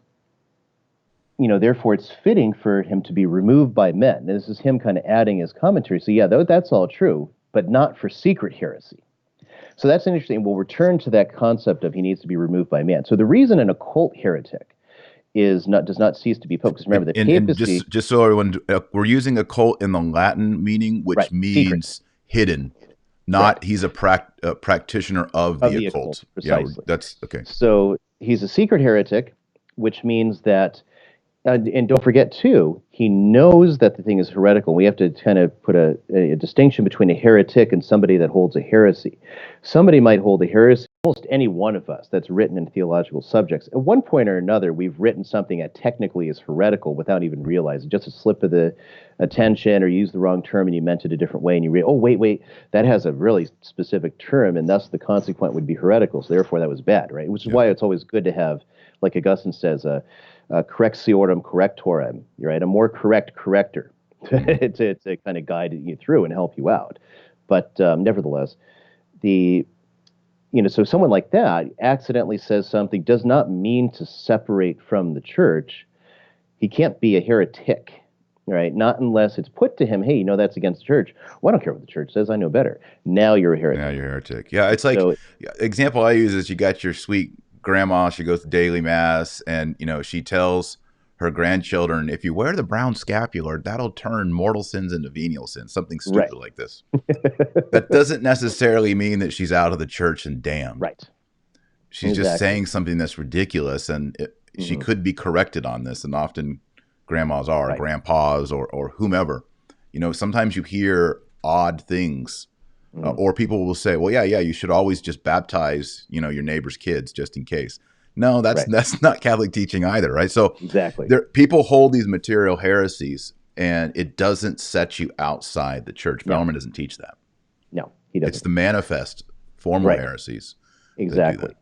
therefore it's fitting for him to be removed by men. And this is him kind of adding his commentary. So yeah, that's all true, but not for secret heresy. So that's interesting. We'll return to that concept of he needs to be removed by man. So the reason an occult heretic does not cease to be Pope, because remember, the papacy... And just so everyone, we're using occult in the Latin meaning, which means secret. Hidden, not he's a practitioner of the occult. Precisely. Yeah, that's okay. So he's a secret heretic, which means that, and don't forget too, he knows that the thing is heretical. We have to kind of put a distinction between a heretic and somebody that holds a heresy. Somebody might hold a heresy, almost any one of us that's written in theological subjects. At one point or another, we've written something that technically is heretical without even realizing, just a slip of the attention, or you used the wrong term and you meant it a different way, and you wait, that has a really specific term, and thus the consequent would be heretical, so therefore that was bad, right? Which is why it's always good to have, like Augustine says, correctiorum correctorem, right? A more correct corrector to kind of guide you through and help you out. But nevertheless, so someone like that accidentally says something does not mean to separate from the church. He can't be a heretic, right? Not unless it's put to him, hey, that's against the church. Well, I don't care what the church says. I know better. Now you're a heretic. Now you're a heretic. Yeah, it's like, example I use is you got your sweet grandma, she goes to daily mass, and, she tells her grandchildren, if you wear the brown scapular, that'll turn mortal sins into venial sins, something stupid like this. That doesn't necessarily mean that she's out of the church and damned. Right. She's just saying something that's ridiculous, and she could be corrected on this, and often grandmas are, grandpas, or whomever. Sometimes you hear odd things, or people will say, well, yeah, you should always just baptize, your neighbor's kids just in case. No, that's not Catholic teaching either, right? So people hold these material heresies, and it doesn't set you outside the church. Bellarmine doesn't teach that. No, he doesn't. It's the manifest formal heresies. Exactly.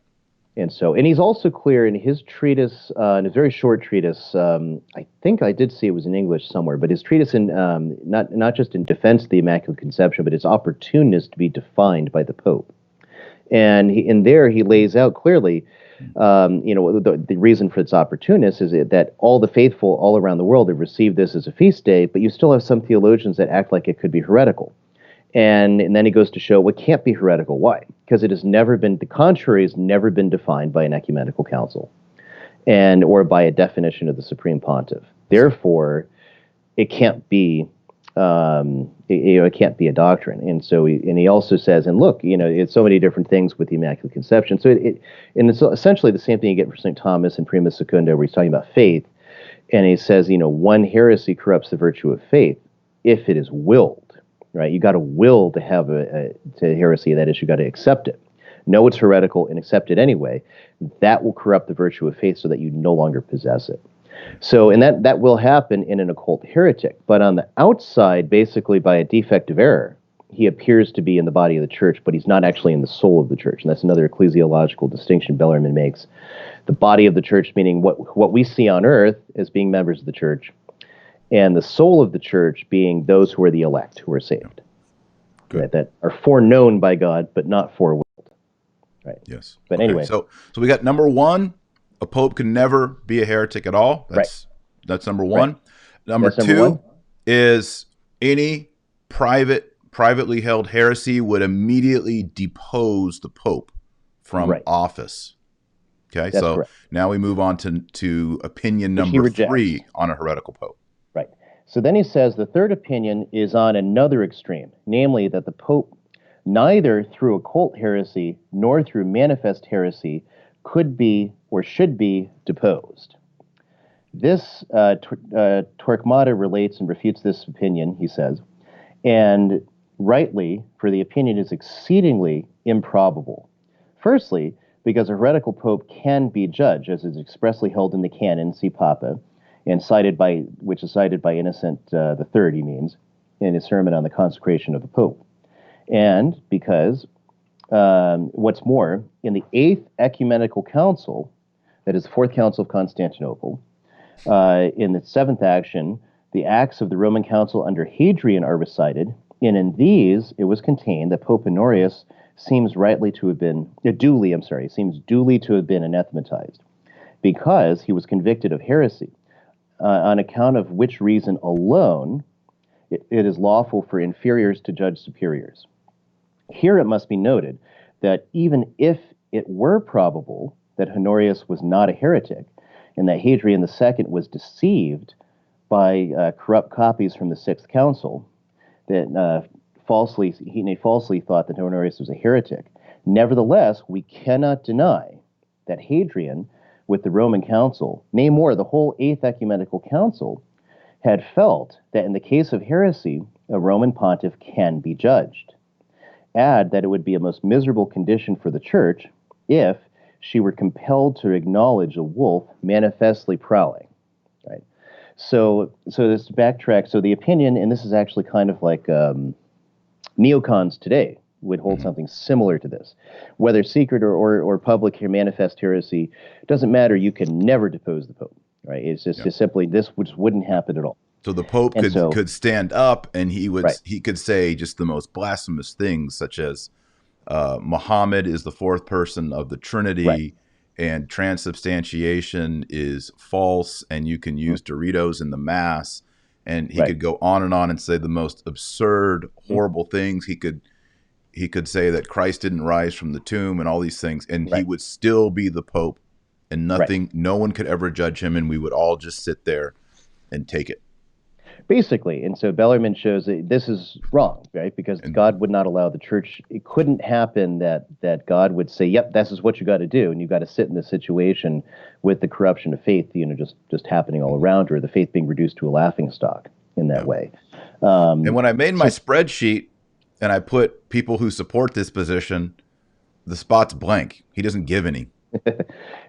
And he's also clear in his treatise, in his very short treatise, I think I did see it was in English somewhere, but his treatise in not just in defense of the Immaculate Conception, but its opportuneness to be defined by the Pope. And in there he lays out clearly, the reason for its opportuneness is that all the faithful all around the world have received this as a feast day, but you still have some theologians that act like it could be heretical. And then he goes to show what can't be heretical. Why? Because the contrary has never been defined by an ecumenical council or by a definition of the Supreme Pontiff. Therefore, it can't be it can't be a doctrine. And he also says, and look, it's so many different things with the Immaculate Conception. So it's essentially the same thing you get for St. Thomas in Prima Secunda, where he's talking about faith. And he says, one heresy corrupts the virtue of faith if it is willed. Right, you got to will to have to heresy. That is, you got to accept it, know it's heretical, and accept it anyway. That will corrupt the virtue of faith, so that you no longer possess it. So, and that will happen in an occult heretic. But on the outside, basically by a defect of error, he appears to be in the body of the church, but he's not actually in the soul of the church. And that's another ecclesiological distinction Bellarmine makes: the body of the church, meaning what we see on earth as being members of the church, and the soul of the church being those who are the elect, who are saved, right, that are foreknown by God, but not forewilled. Right. Yes. But anyway, so we got number one: a pope can never be a heretic at all. That's number one. Right. Number two is any privately held heresy would immediately depose the pope from office. Okay. That's correct. Now we move on to opinion number 3 on a heretical pope. Right. So then he says the third opinion is on another extreme, namely that the Pope, neither through occult heresy nor through manifest heresy, could be or should be deposed. This Torquemada relates and refutes this opinion, he says, and rightly, for the opinion is exceedingly improbable. Firstly, because a heretical pope can be judged, as is expressly held in the canon, see Papa, and which is cited by Innocent III, he means, in his sermon on the consecration of the Pope. And because, what's more, in the 8th Ecumenical Council, that is the 4th Council of Constantinople, in the 7th action, the acts of the Roman Council under Hadrian are recited, and in these it was contained that Pope Honorius seems duly to have been anathematized, because he was convicted of heresy, on account of which reason alone it is lawful for inferiors to judge superiors. Here it must be noted that even if it were probable that Honorius was not a heretic, and that Hadrian II was deceived by corrupt copies from the 6th Council, that he falsely thought that Honorius was a heretic, nevertheless, we cannot deny that Hadrian, with the Roman Council, nay more, the whole 8th Ecumenical Council, had felt that in the case of heresy, a Roman pontiff can be judged. Add that it would be a most miserable condition for the Church if she were compelled to acknowledge a wolf manifestly prowling. Right. So this backtrack. So the opinion, and this is actually kind of like neocons today would hold something similar to this. Whether secret or public manifest heresy, doesn't matter. You can never depose the Pope. right? It's just, Yeah. just simply this which wouldn't happen at all. So the Pope And so, could stand up and right, he could say just the most blasphemous things, such as Muhammad is the fourth person of the right, Trinity, and transubstantiation is false, and you can use Doritos in the Mass. And he right, could go on and say the most absurd, horrible things. He could say that Christ didn't rise from the tomb and all these things, and he right, would still be the Pope, and right. no one could ever judge him, and we would all just sit there and take it. Basically. And so Bellarmine shows that this is wrong, right? Because And God would not allow the church. It couldn't happen that God would say, "Yep, this is what you got to do," and you got to sit in this situation with the corruption of faith, just happening all around, or the faith being reduced to a laughing stock in that way. And when I made my spreadsheet and I put people who support this position, the spot's blank. He doesn't give any.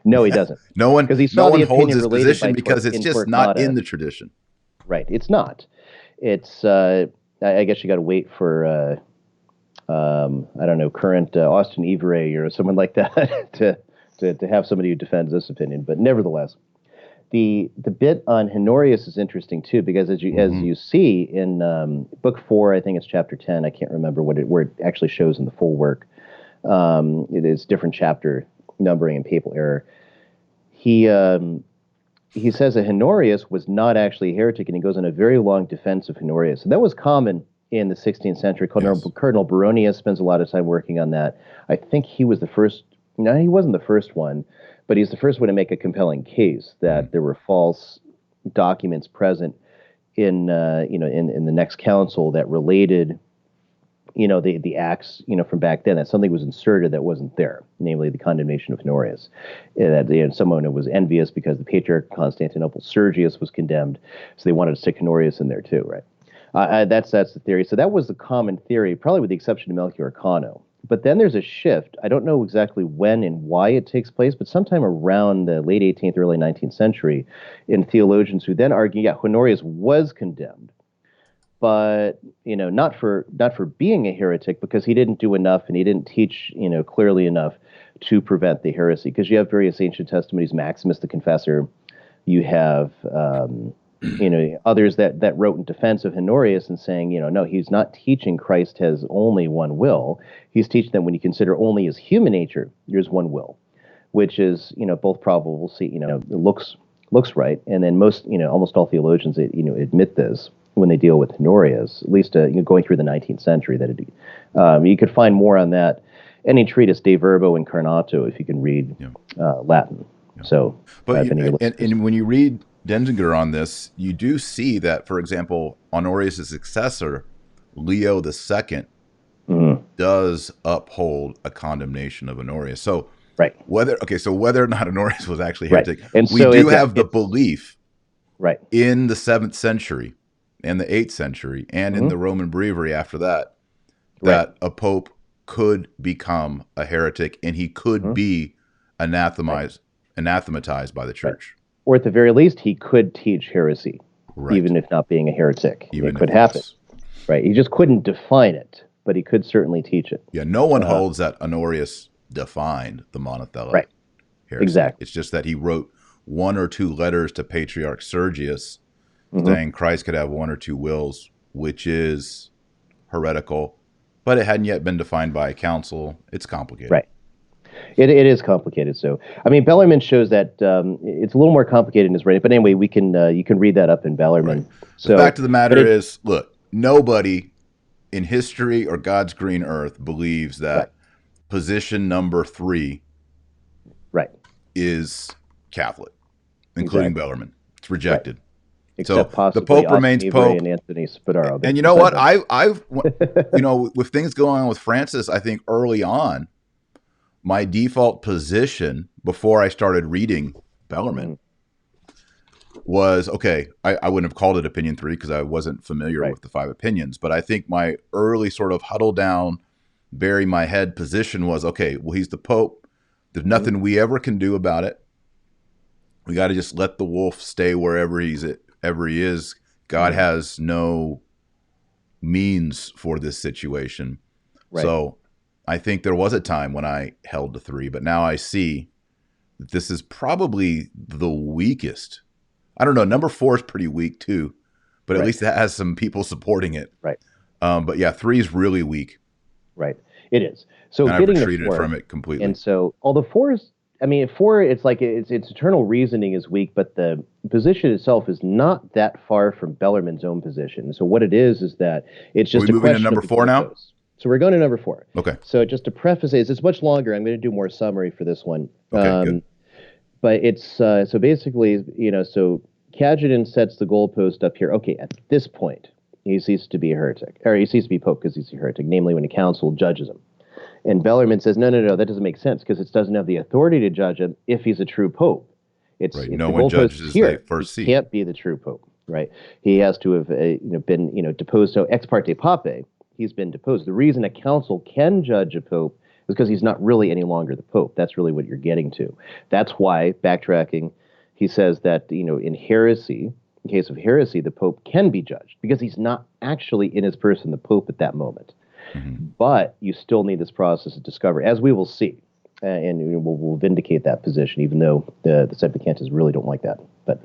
No, he doesn't. No one, Because he saw no one the holds opinion this related position by because it's in just not Torquemada. in the tradition. Right. It's not. It's. I guess you got to wait for. I don't know, current Austin Everay or someone like that to have somebody who defends this opinion. But nevertheless, the bit on Honorius is interesting too, because as you see in book 4, I think it's chapter 10. I can't remember where it actually shows in the full work. It is different chapter numbering in Papal Error. He says that Honorius was not actually a heretic, and he goes on a very long defense of Honorius. And that was common in the 16th century. Cardinal Baronius spends a lot of time working on that. I think he was the first. No, he wasn't the first one, but he's the first one to make a compelling case that there were false documents present in the next council that related the acts from back then, that something was inserted that wasn't there, namely the condemnation of Honorius. That someone who was envious because the Patriarch of Constantinople, Sergius, was condemned, so they wanted to stick Honorius in there too, right? That's the theory. So that was the common theory, probably with the exception of Melchior Arcano. But then there's a shift. I don't know exactly when and why it takes place, but sometime around the late 18th, early 19th century, in theologians who then argue, yeah, Honorius was condemned, but not for being a heretic, because he didn't do enough and he didn't teach clearly enough to prevent the heresy. Because you have various ancient testimonies, Maximus the Confessor, you have others that wrote in defense of Honorius and saying, no, he's not teaching Christ has only one will. He's teaching that when you consider only his human nature, there's one will, which is both probable. It looks right, and then almost all theologians admit this when they deal with Honorius, at least going through the 19th century. You could find more on that. Any treatise De Verbo Incarnato, if you can read Latin. Yeah. So, but and when you read Denzinger on this, you do see that, for example, Honorius' successor, Leo II, does uphold a condemnation of Honorius. So, right. whether or not Honorius was actually heretic, right. And we do have the belief, right, in the 7th century and the 8th century and in the Roman Breviary after that, that a pope could become a heretic and he could be anathematized by the church. Right. Or at the very least, he could teach heresy, even if not being a heretic. It could happen. Right. He just couldn't define it, but he could certainly teach it. Yeah, no one holds that Honorius defined the monothelite heresy. Exactly. It's just that he wrote 1 or 2 letters to Patriarch Sergius saying Christ could have 1 or 2 wills, which is heretical, but it hadn't yet been defined by a council. It's complicated. Right. It is complicated. So, I mean, Bellarmine shows that it's a little more complicated in his writing. But anyway, you can read that up in Bellarmine. Right. So, the fact of the matter is, look, nobody in history or God's green earth believes that position number 3 is Catholic, including Bellarmine. It's rejected. Right. Except possibly the Pope remains Pope. And Anthony Spadaro. And you know what? I've with things going on with Francis, I think early on, my default position before I started reading Bellarmine was, okay, I wouldn't have called it opinion 3 because I wasn't familiar with the 5 opinions, but I think my early sort of huddle down, bury my head position was, okay, well, he's the Pope. There's nothing we ever can do about it. We got to just let the wolf stay wherever he is. God has no means for this situation. Right. So I think there was a time when I held to 3, but now I see that this is probably the weakest I don't know. Number 4 is pretty weak too, but at Right. least it has some people supporting it. Right. But yeah, 3 is really weak, Right. It is. So and I've getting to retreated 4, from it completely. and so although 4 is, I mean, 4, it's like its eternal reasoning is weak, but the position itself is not that far from Bellarmine's own position. So what it is that it's Are just we a moving to question number of the 4 now? goalposts. So we're going to number 4. Okay. So just to preface it, it's much longer. I'm going to do more summary for this one. Okay. Good. But it's so basically, so Cajetan sets the goalpost up here. Okay, at this point, he ceases to be a heretic, or he ceases to be pope because he's a heretic, namely when a council judges him. And Bellarmine says, no, that doesn't make sense because it doesn't have the authority to judge him if he's a true pope. Right. No one judges here. they first see. He can't be the true pope, right? He has to have been deposed. So ex parte papae, he's been deposed. The reason a council can judge a pope is because he's not really any longer the pope. That's really what you're getting to. That's why, backtracking, he says that in heresy, in case of heresy, the pope can be judged because he's not actually in his person the pope at that moment. Mm-hmm. But you still need this process of discovery, as we will see. And we'll vindicate that position, even though the Sedevacantists really don't like that. But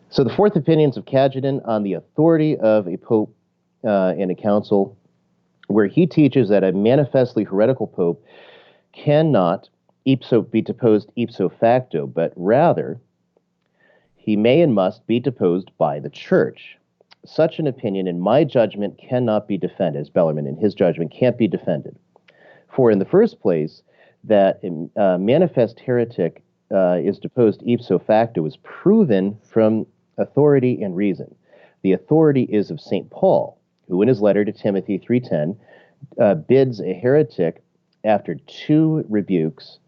so the fourth opinions of Cajetan on the authority of a pope and a council, where he teaches that a manifestly heretical pope cannot be deposed ipso facto, but rather he may and must be deposed by the church. Such an opinion, in my judgment, cannot be defended, as Bellarmine, in his judgment, can't be defended. For in the first place, that a manifest heretic is deposed ipso facto is proven from authority and reason. The authority is of St. Paul, who in his letter to Timothy 3:10 bids a heretic after 2 rebukes,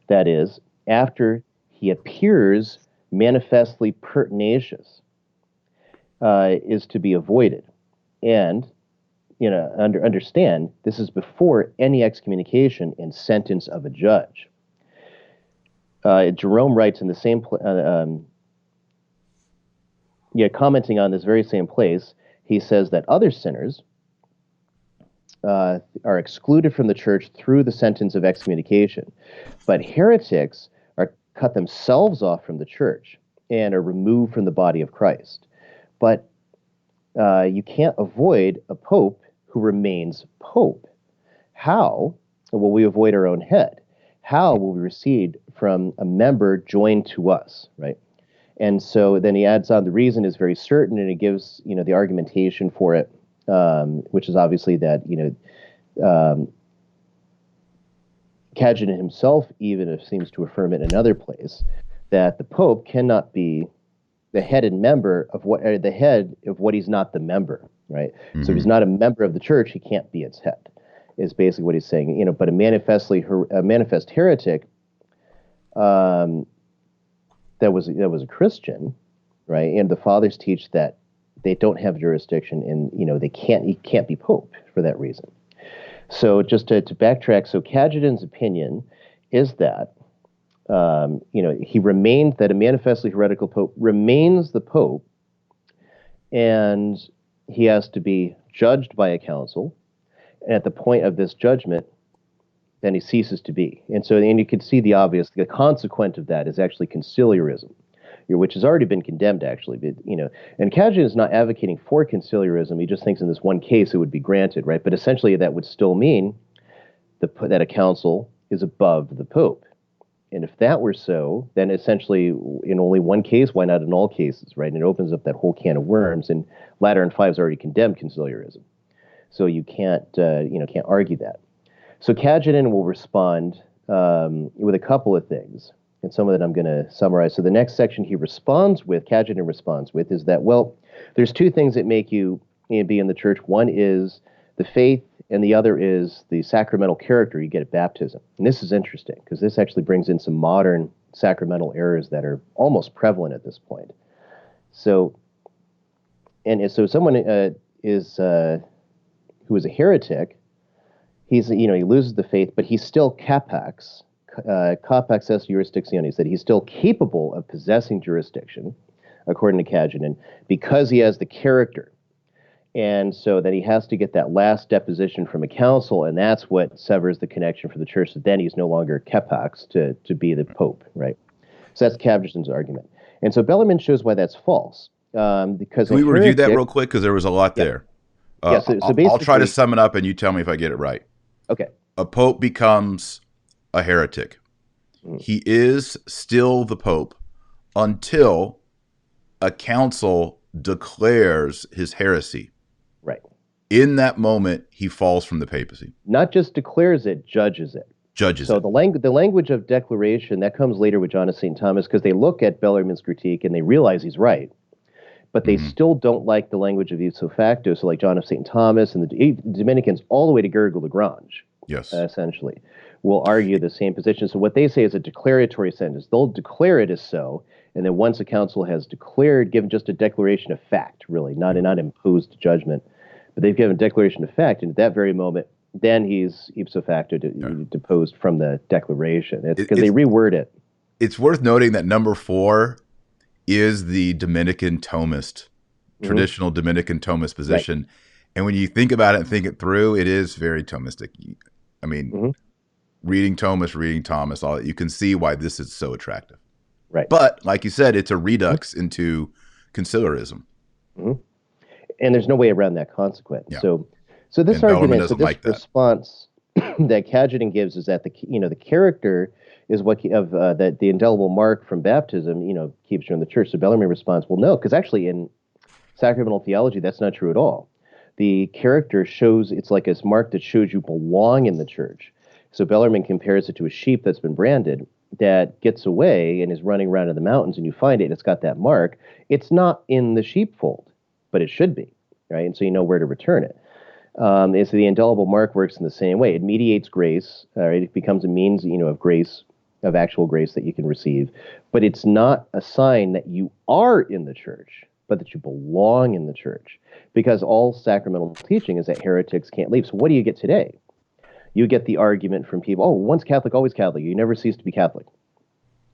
that is, after he appears manifestly pertinacious, is to be avoided. And understand, this is before any excommunication and sentence of a judge. Jerome writes in the same, commenting on this very same place, he says that other sinners are excluded from the church through the sentence of excommunication, but heretics are cut themselves off from the church and are removed from the body of Christ. But you can't avoid a pope who remains pope. How will we avoid our own head? How will we recede from a member joined to us, right? And so then he adds on, the reason is very certain, and he gives, the argumentation for it, which is obviously that, Cajetan himself even seems to affirm it in another place, that the pope cannot be the head and member of the head of what he's not the member, right? Mm-hmm. So if he's not a member of the church, he can't be its head, is basically what he's saying. But a manifest heretic that was a Christian, right? And the fathers teach that they don't have jurisdiction, and he can't be pope for that reason. So just to backtrack, so Cajetan's opinion is that he remains, that a manifestly heretical pope remains the pope, and he has to be judged by a council. And at the point of this judgment, then he ceases to be. And you can see the consequent of that is actually conciliarism, which has already been condemned, actually. But, and Cajetan is not advocating for conciliarism. He just thinks in this one case it would be granted, right? But essentially that would still mean that a council is above the pope. And if that were so, then essentially in only one case, why not in all cases, right? And it opens up that whole can of worms. And Lateran V has already condemned conciliarism, so you can't argue that. So Cajetan will respond with a couple of things, and some of that I'm going to summarize. So the next section Cajetan responds with, is that, well, there's 2 things that make you be in the church. One is the faith, and the other is the sacramental character you get at baptism. And this is interesting, because this actually brings in some modern sacramental errors that are almost prevalent at this point. So someone who is a heretic, he loses the faith, but he's still capax est jurisdictionis, that he's still capable of possessing jurisdiction, according to Cajetan, because he has the character. And so that he has to get that last deposition from a council, and that's what severs the connection for the church. So then he's no longer capax to be the pope, right? So that's Cajetan's argument. And so Bellarmine shows why that's false. Because Can a we review that heretic, real quick? Because there was a lot yeah, there. yeah. So I'll try to basically, sum it up and you tell me if I get it right. okay. A pope becomes a heretic. Mm, He is still the pope until a council declares his heresy. right. In that moment, he falls from the papacy, Not just declares it, judges it. judges So it. the language of declaration that comes later with John of St. Thomas, because they look at Bellarmine's critique and they realize he's right, but they Mm-hmm. still don't like the language of ipso facto. So like John of St. Thomas and the Dominicans, all the way to Gergo Lagrange, Yes. essentially, will argue the same position. So what they say is a declaratory sentence. They'll declare it as so, and then once a council has declared, given just a declaration of fact, really, not imposed judgment, but they've given a declaration of fact, and at that very moment, then he's ipso facto deposed from the declaration. It's because they reword it. It's worth noting that number 4 is the Dominican Thomist, traditional Dominican Thomist position. Right. And when you think about it and think it through, it is very Thomistic. I mean, reading Thomas, reading Thomas, all that, you can see why this is so attractive. Right. But like you said, it's a redux into conciliarism. And there's no way around that consequence. Yeah. So this and argument, so this like response that Cajetan gives is that the character is what that the indelible mark from baptism, keeps you in the church. So Bellarmine responds, well, no, because actually in sacramental theology, that's not true at all. The character shows, it's like a mark that shows you belong in the church. So Bellarmine compares it to a sheep that's been branded that gets away and is running around in the mountains, and you find it, and it's got that mark. It's not in the sheepfold, but it should be, right? And so you know where to return it. And so the indelible mark works in the same way. It mediates grace, right? It becomes a means, of grace, of actual grace that you can receive. But it's not a sign that you are in the church, but that you belong in the church. Because all sacramental teaching is that heretics can't leave. So what do you get today? You get the argument from people, once Catholic, always Catholic. You never cease to be Catholic.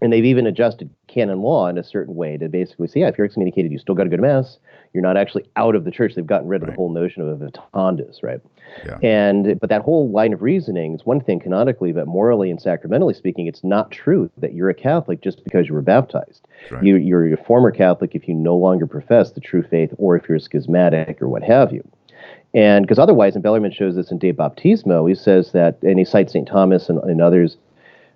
And they've even adjusted canon law in a certain way to basically say, if you're excommunicated, you still got to go to Mass. You're not actually out of the church. They've gotten rid of the whole notion of vitandus, right? Yeah. But that whole line of reasoning is one thing canonically, but morally and sacramentally speaking, it's not true that you're a Catholic just because you were baptized. Right. You're a former Catholic if you no longer profess the true faith, or if you're schismatic or what have you. And because otherwise, and Bellarmine shows this in De Baptismo, he says that, and he cites St. Thomas and others,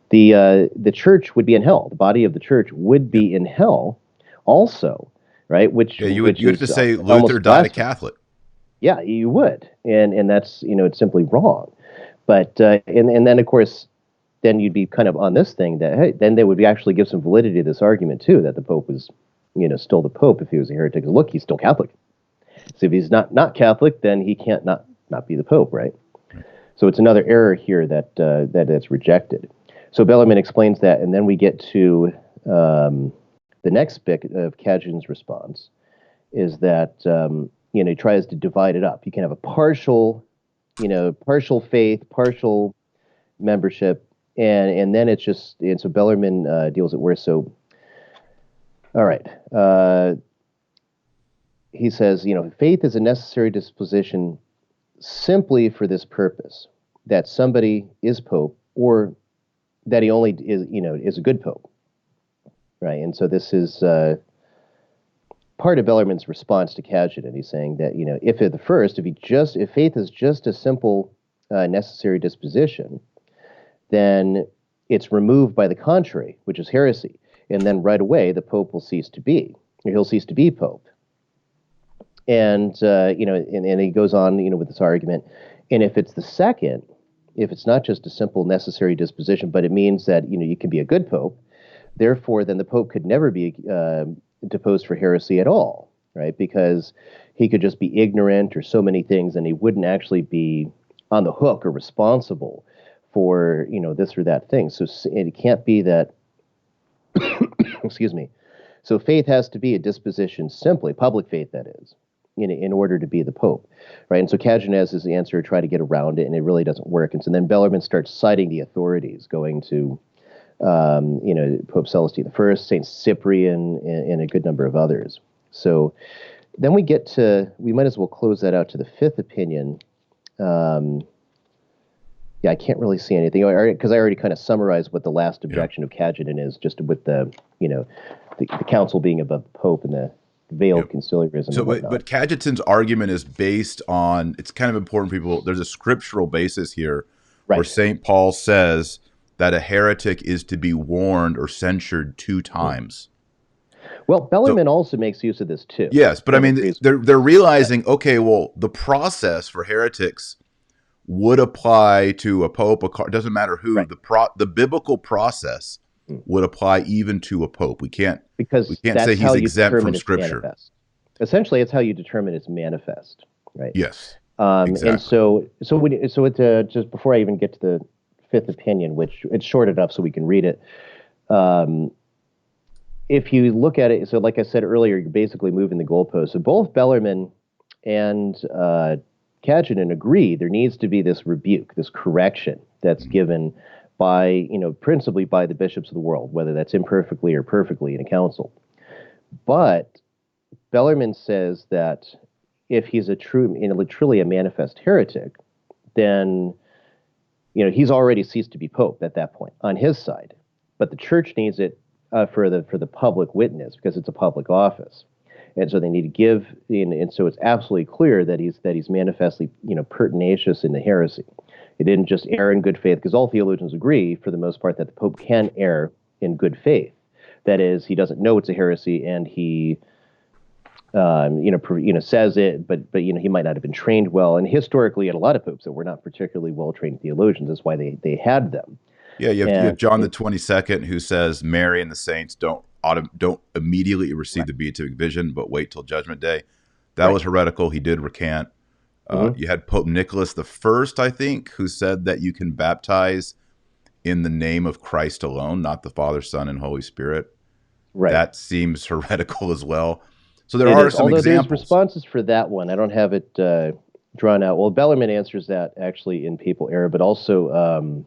the church would be in hell. The body of the church would be in hell also, right? You would have to say Luther died a Catholic. Yeah, you would. And that's, it's simply wrong. But, and then, of course, then you'd be kind of on this thing that, hey, then they would actually give some validity to this argument, too, that the Pope was, still the Pope if he was a heretic. Look, he's still Catholic. So if he's not Catholic, then he can't not be the Pope, right? So it's another error here that's rejected. So Bellarmine explains that, and then we get to the next bit of Cajetan's response, is that he tries to divide it up. You can have a partial faith, partial membership, and then it's just, and so Bellarmine deals it where, so, all right, he says, faith is a necessary disposition simply for this purpose, that somebody is Pope, or that he only is a good Pope, right? And so this is part of Bellarmine's response to Cajetan. He's saying that if faith is just a simple necessary disposition, then it's removed by the contrary, which is heresy, and then right away the Pope will cease to be, or he'll cease to be Pope. And and he goes on, with this argument, and if it's the second. If it's not just a simple necessary disposition, but it means that you can be a good pope, therefore then the pope could never be deposed for heresy at all, right? Because he could just be ignorant or so many things, and he wouldn't actually be on the hook or responsible for this or that thing. So it can't be that. Excuse me. So faith has to be a disposition, simply public faith, that is. In order to be the Pope, right? And so Cajetan has his answer, try to get around it, and it really doesn't work. And so then Bellarmine starts citing the authorities, going to, Pope Celestine I, Saint Cyprian, and a good number of others. So then we might as well close that out to the fifth opinion. I can't really see anything, because I already kind of summarized what the last objection of Cajetan is, just with the, the council being above the Pope and the veiled conciliarism So, and whatnot. but Cajetan's argument is based on, it's kind of important for people, there's a scriptural basis here where St. Paul says that a heretic is to be warned or censured 2 times. Well, Bellarmine also makes use of this too. Yes, but I mean, they're realizing, okay, well, the process for heretics would apply to a pope, it doesn't matter who. The biblical process would apply even to a pope. We can't say he's exempt from Scripture. Manifest. Essentially, it's how you determine it's manifest, right? Yes, exactly. And so just before I even get to the fifth opinion, which it's short enough so we can read it. If you look at it, so like I said earlier, you're basically moving the goalposts. So both Bellarmine and Cajetan agree there needs to be this rebuke, this correction that's given by, principally by the bishops of the world, whether that's imperfectly or perfectly in a council. But Bellarmine says that if he's truly a manifest heretic, then he's already ceased to be pope at that point on his side. But the church needs it for the public witness because it's a public office, and so they need to give. And so it's absolutely clear that he's manifestly pertinacious in the heresy. He didn't just err in good faith, because all theologians agree for the most part that the Pope can err in good faith. That is, he doesn't know it's a heresy, and he says it, but he might not have been trained well. And historically, at a lot of popes that were not particularly well trained theologians, that's why they had them. Yeah, you have John the 22nd, who says Mary and the saints don't immediately receive the beatific vision, but wait till Judgment Day. That was heretical. He did recant. You had Pope Nicholas I, I think, who said that you can baptize in the name of Christ alone, not the Father, Son, and Holy Spirit. Right. That seems heretical as well. So there are some examples. There's responses for that one. I don't have it drawn out. Well, Bellarmine answers that actually in Papal Error, but also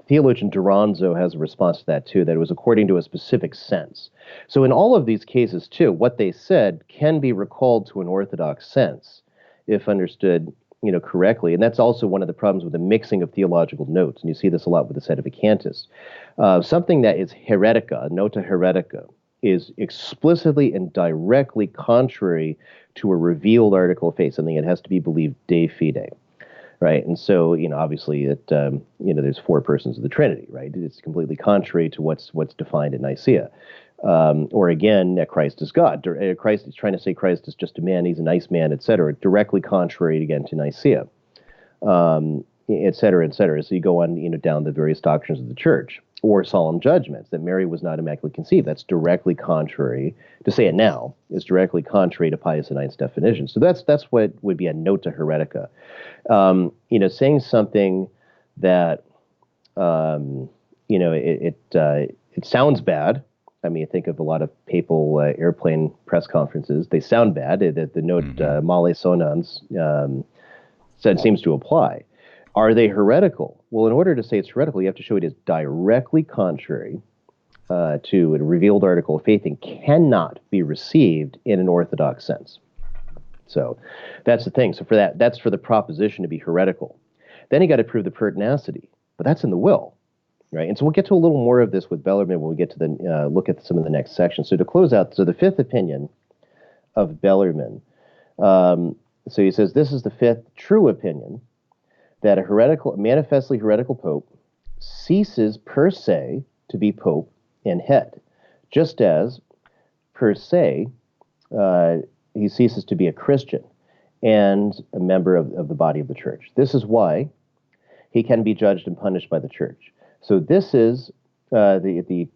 theologian Duranzo has a response to that too, that it was according to a specific sense. So in all of these cases too, what they said can be recalled to an Orthodox sense if understood correctly. And that's also one of the problems with the mixing of theological notes. And you see this a lot with the Sedevacantist. Something that is heretica, nota heretica, is explicitly and directly contrary to a revealed article of faith, something that has to be believed de fide. Right, and so obviously there's 4 persons of the Trinity. Right, it's completely contrary to what's defined in Nicaea, or again that Christ is God. Christ is trying to say Christ is just a man; he's a nice man, etc. Directly contrary again to Nicaea, etc., etc. So you go on down the various doctrines of the Church, or solemn judgments that Mary was not immaculately conceived. That's directly contrary. To say it now is directly contrary to Pius IX's definition. So that's what would be a nota heretica. Saying something that it sounds bad. I mean, think of a lot of papal airplane press conferences. They sound bad. The note male sonans seems to apply. Are they heretical? Well, in order to say it's heretical, you have to show it is directly contrary to a revealed article of faith and cannot be received in an Orthodox sense. So that's the thing. So for that's for the proposition to be heretical. Then you got to prove the pertinacity, but that's in the will, right? And so we'll get to a little more of this with Bellarmine when we get to the look at some of the next sections. So to close out, so the fifth opinion of Bellarmine. So he says this is the fifth true opinion, that a manifestly heretical pope ceases per se to be pope and head, just as per se he ceases to be a Christian and a member of the body of the church. This is why he can be judged and punished by the church. So this is the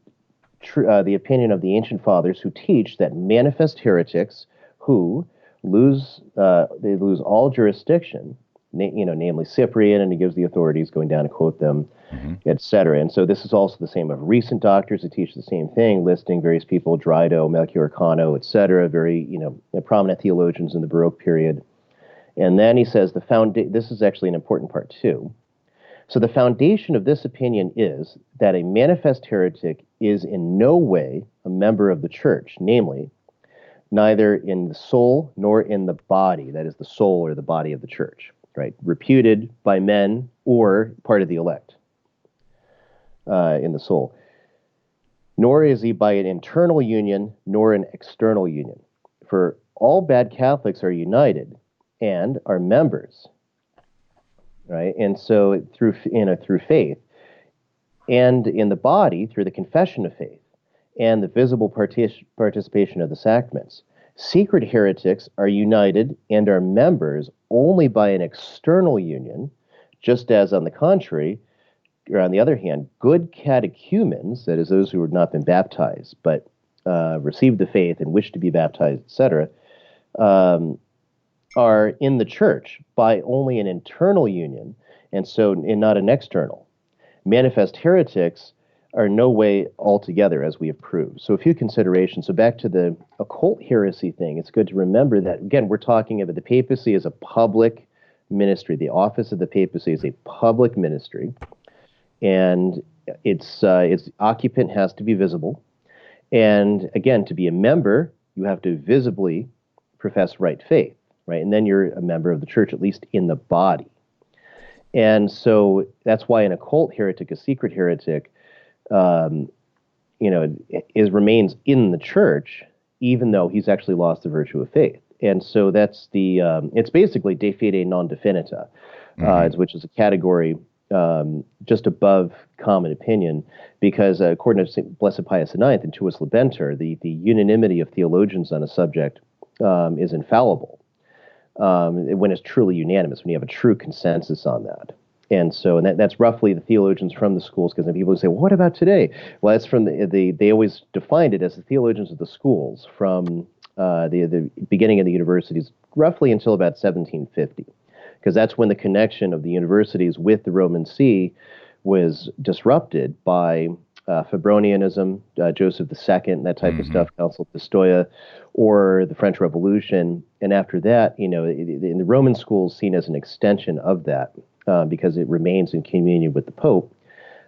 opinion of the ancient fathers, who teach that manifest heretics who lose all jurisdiction, namely Cyprian, and he gives the authorities going down to quote them, etc. And so this is also the same of recent doctors that teach the same thing, listing various people, Drydo, Melchior Cano, etc., very prominent theologians in the Baroque period. And then he says this is actually an important part too. So the foundation of this opinion is that a manifest heretic is in no way a member of the church, namely, neither in the soul nor in the body, that is the soul or the body of the church, right? Reputed by men or part of the elect in the soul. nor is he by an internal union nor an external union. For all bad Catholics are united and are members, right? And so through faith, and in the body through the confession of faith and the visible participation of the sacraments. Secret heretics are united and are members only by an external union, just as on the contrary, or on the other hand, good catechumens, that is those who have not been baptized but received the faith and wish to be baptized, etc., are in the church by only an internal union, and not an external. Manifest heretics are no way altogether, as we have proved. So a few considerations. So back to the occult heresy thing, it's good to remember that, again, we're talking about the papacy as a public ministry. The office of the papacy is a public ministry, and its occupant has to be visible. And again, to be a member, you have to visibly profess right faith, right? And then you're a member of the church, at least in the body. And so that's why an occult heretic, a secret heretic, remains in the church, even though he's actually lost the virtue of faith. And so that's it's basically de fide non definita, which is a category just above common opinion, because according to Blessed Pius IX and Tuus Libenter, the unanimity of theologians on a subject is infallible. When it's truly unanimous, when you have a true consensus on that. And so that's roughly the theologians from the schools, because then people say, well, what about today? Well, that's from they always defined it as the theologians of the schools from the beginning of the universities, roughly until about 1750, because that's when the connection of the universities with the Roman See was disrupted by Febronianism, Joseph II, that type of stuff, Council of Pistoia, or the French Revolution. And after that, in the Roman schools seen as an extension of that, because it remains in communion with the Pope,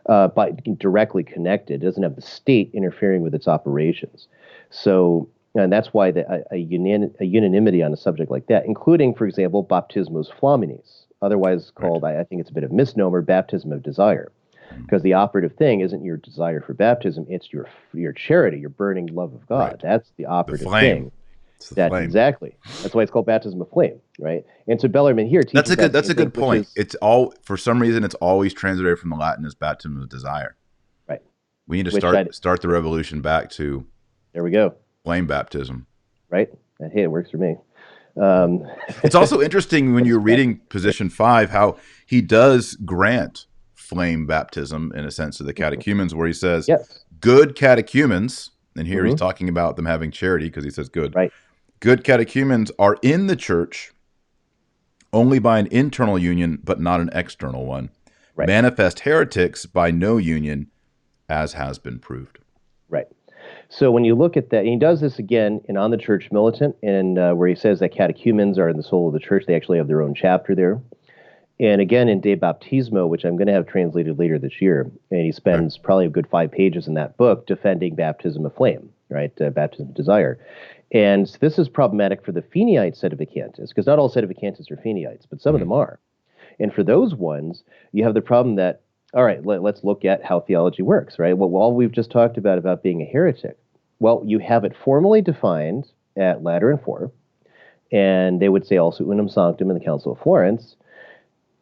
but directly connected. It doesn't have the state interfering with its operations. So, and that's why a unanimity on a subject like that, including, for example, baptismus flaminis, otherwise called, I think it's a bit of misnomer, baptism of desire. Because the operative thing isn't your desire for baptism, it's your charity, your burning love of God. Right. That's the operative thing. Flame. Exactly. That's why it's called baptism of flame, right? And so Bellarmine here teaches that's a good point. It's all, for some reason, it's always translated from the Latin as baptism of desire. Right. We need to start the revolution back to there we go. Flame baptism. Right. Hey, it works for me. It's also interesting when you're reading Position 5 how he does grant flame baptism in a sense to the catechumens, where he says, yes, good catechumens, and here he's talking about them having charity because he says good. Right. Good catechumens are in the church only by an internal union, but not an external one. Right. Manifest heretics by no union, as has been proved. Right. So when you look at that, and he does this again in On the Church Militant, and where he says that catechumens are in the soul of the church. They actually have their own chapter there. And again, in De Baptismo, which I'm going to have translated later this year, and he spends probably a good 5 pages in that book defending baptism of flame, right? Baptism of desire. And this is problematic for the Feniite Sedevacantists, because not all Sedevacantists are Feniites, but some of them are. And for those ones, you have the problem that, all right, let's look at how theology works, right? Well, all we've just talked about being a heretic. Well, you have it formally defined at Lateran IV, and they would say also unum sanctum in the Council of Florence,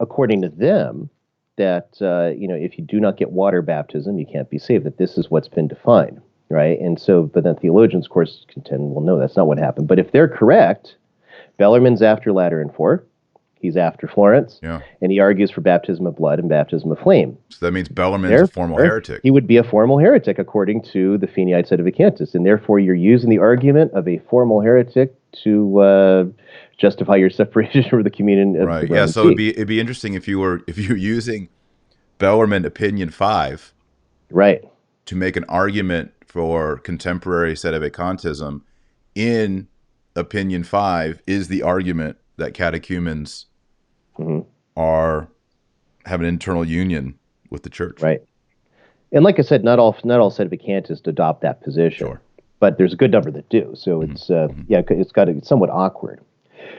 according to them, that if you do not get water baptism, you can't be saved, that this is what's been defined, right? And so, but then theologians, of course, contend, well, no, that's not what happened. But if they're correct, Bellarmine's after Lateran IV, he's after Florence, and he argues for baptism of blood and baptism of flame. So that means Bellarmine's a formal heretic. He would be a formal heretic, according to the Feniite Sedevacantists, and therefore you're using the argument of a formal heretic to justify your separation from the communion of the Roman So it'd be interesting if you're using Bellarmine Opinion 5, right, to make an argument for contemporary Sedevacantism. In Opinion 5 is the argument that catechumens have an internal union with the church, right? And like I said, not all Sedevacantists adopt that position. Sure. But there's a good number that do. So it's it's somewhat awkward.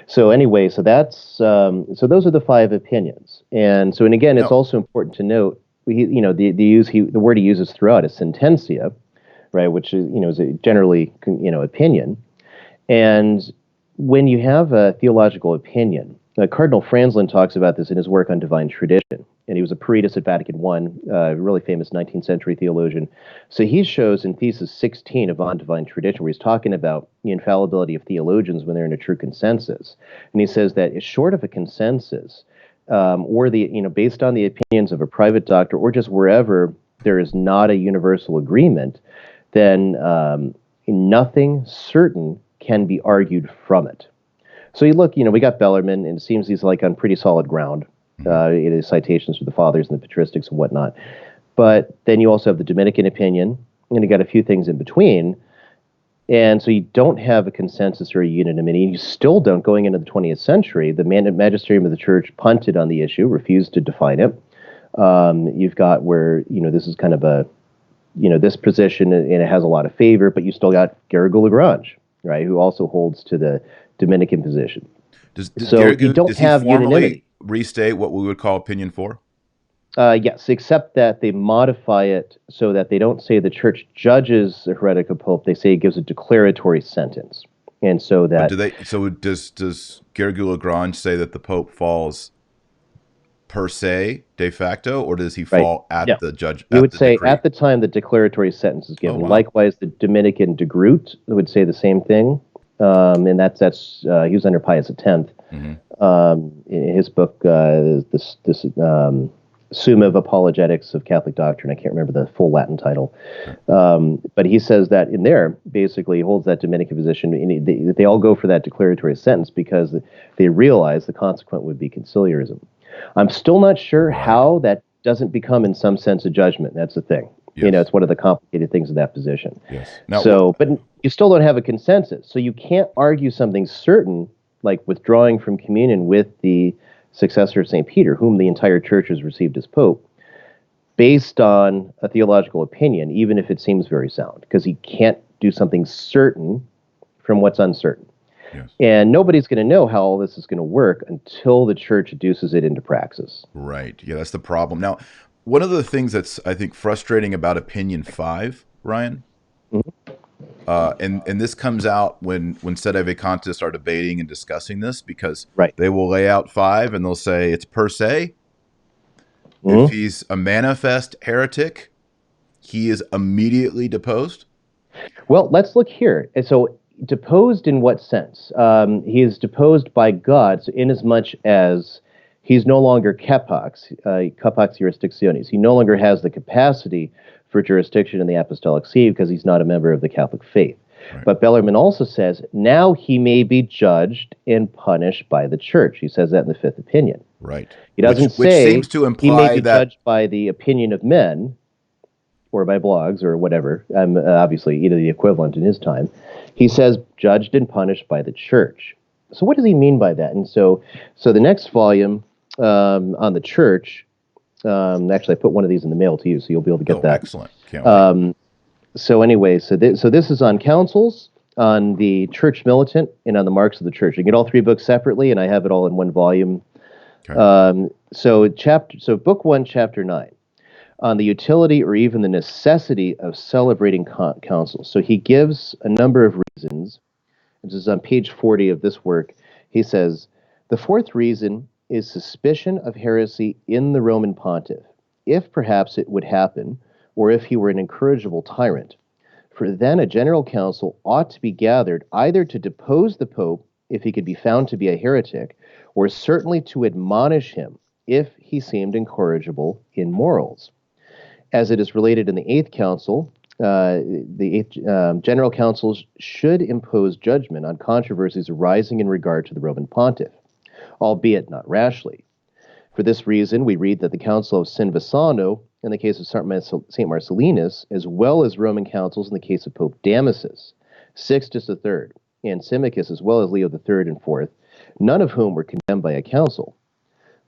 So anyway, so that's so those are the 5 opinions. And so, and again, it's also important to note, the word he uses throughout is sententia, right? Which is, is a generally, opinion. And when you have a theological opinion, Cardinal Franzlin talks about this in his work on divine tradition, and he was a peritus at Vatican I, a really famous 19th century theologian. So he shows in Thesis 16 of On Divine Tradition, where he's talking about the infallibility of theologians when they're in a true consensus. And he says that short of a consensus, or based on the opinions of a private doctor, or just wherever there is not a universal agreement, then nothing certain can be argued from it. So you look, we got Bellarmine, and it seems he's like on pretty solid ground in his citations for the Fathers and the Patristics and whatnot. But then you also have the Dominican opinion, and you got a few things in between. And so you don't have a consensus or a unanimity. You still don't, going into the 20th century, the magisterium of the church punted on the issue, refused to define it. You've got where, this is kind of a, this position, and it has a lot of favor, but you still got Garrigou-Lagrange, right, who also holds to the Dominican position. Does you don't have unanimity. Restate what we would call opinion 4? Yes, except that they modify it so that they don't say the church judges a heretical pope. They say it gives a declaratory sentence, and so that. Does Garrigou-Lagrange say that the pope falls per se de facto, or does he fall at the judge? He would say decree? At the time the declaratory sentence is given. Oh, wow. Likewise, the Dominican de Groot would say the same thing. And that's he was under Pius X. In his book, this Summa of Apologetics of Catholic Doctrine. I can't remember the full Latin title, but he says that in there, basically, he holds that Dominican position. And they all go for that declaratory sentence because they realize the consequent would be conciliarism. I'm still not sure how that doesn't become, in some sense, a judgment. That's the thing. Yes. It's one of the complicated things of that position. Yes. Now, but you still don't have a consensus. So you can't argue something certain, like withdrawing from communion with the successor of St. Peter, whom the entire church has received as pope, based on a theological opinion, even if it seems very sound, because he can't do something certain from what's uncertain. Yes. And nobody's going to know how all this is going to work until the church adduces it into praxis. Right. Yeah, that's the problem. Now, one of the things that's, I think, frustrating about opinion 5, Ryan, and this comes out when sede vacantes are debating and discussing this, because they will lay out 5 and they'll say it's per se. If he's a manifest heretic, he is immediately deposed. Well, let's look here. And so deposed in what sense? He is deposed by God, so inasmuch as he's no longer capax jurisdictionis. He no longer has the capacity for jurisdiction in the apostolic see because he's not a member of the Catholic faith. Right. But Bellarmine also says, now he may be judged and punished by the church. He says that in the fifth opinion. Right. He doesn't which say seems to imply he may be that judged by the opinion of men or by blogs or whatever. Obviously, either the equivalent in his time. He says judged and punished by the church. So what does he mean by that? And so the next volume on the church, actually I put one of these in the mail to you, so you'll be able to get that. Excellent. Can't wait. So anyway, so this is on councils, on the church militant, and on the marks of the church. You can get all 3 books separately, and I have it all in one volume. Okay. So book 1, chapter 9, on the utility or even the necessity of celebrating councils. So he gives a number of reasons. This is on page 40 of this work. He says, the 4th reason is suspicion of heresy in the Roman pontiff, if perhaps it would happen, or if he were an incorrigible tyrant. For then a general council ought to be gathered either to depose the pope if he could be found to be a heretic, or certainly to admonish him if he seemed incorrigible in morals. As it is related in the 8th council, the 8th general councils should impose judgment on controversies arising in regard to the Roman pontiff, albeit not rashly. For this reason, we read that the Council of Sinvasano, in the case of St. Marcellinus, as well as Roman councils in the case of Pope Damasus, Sixtus III, and Symmachus, as well as Leo III and IV, none of whom were condemned by a council.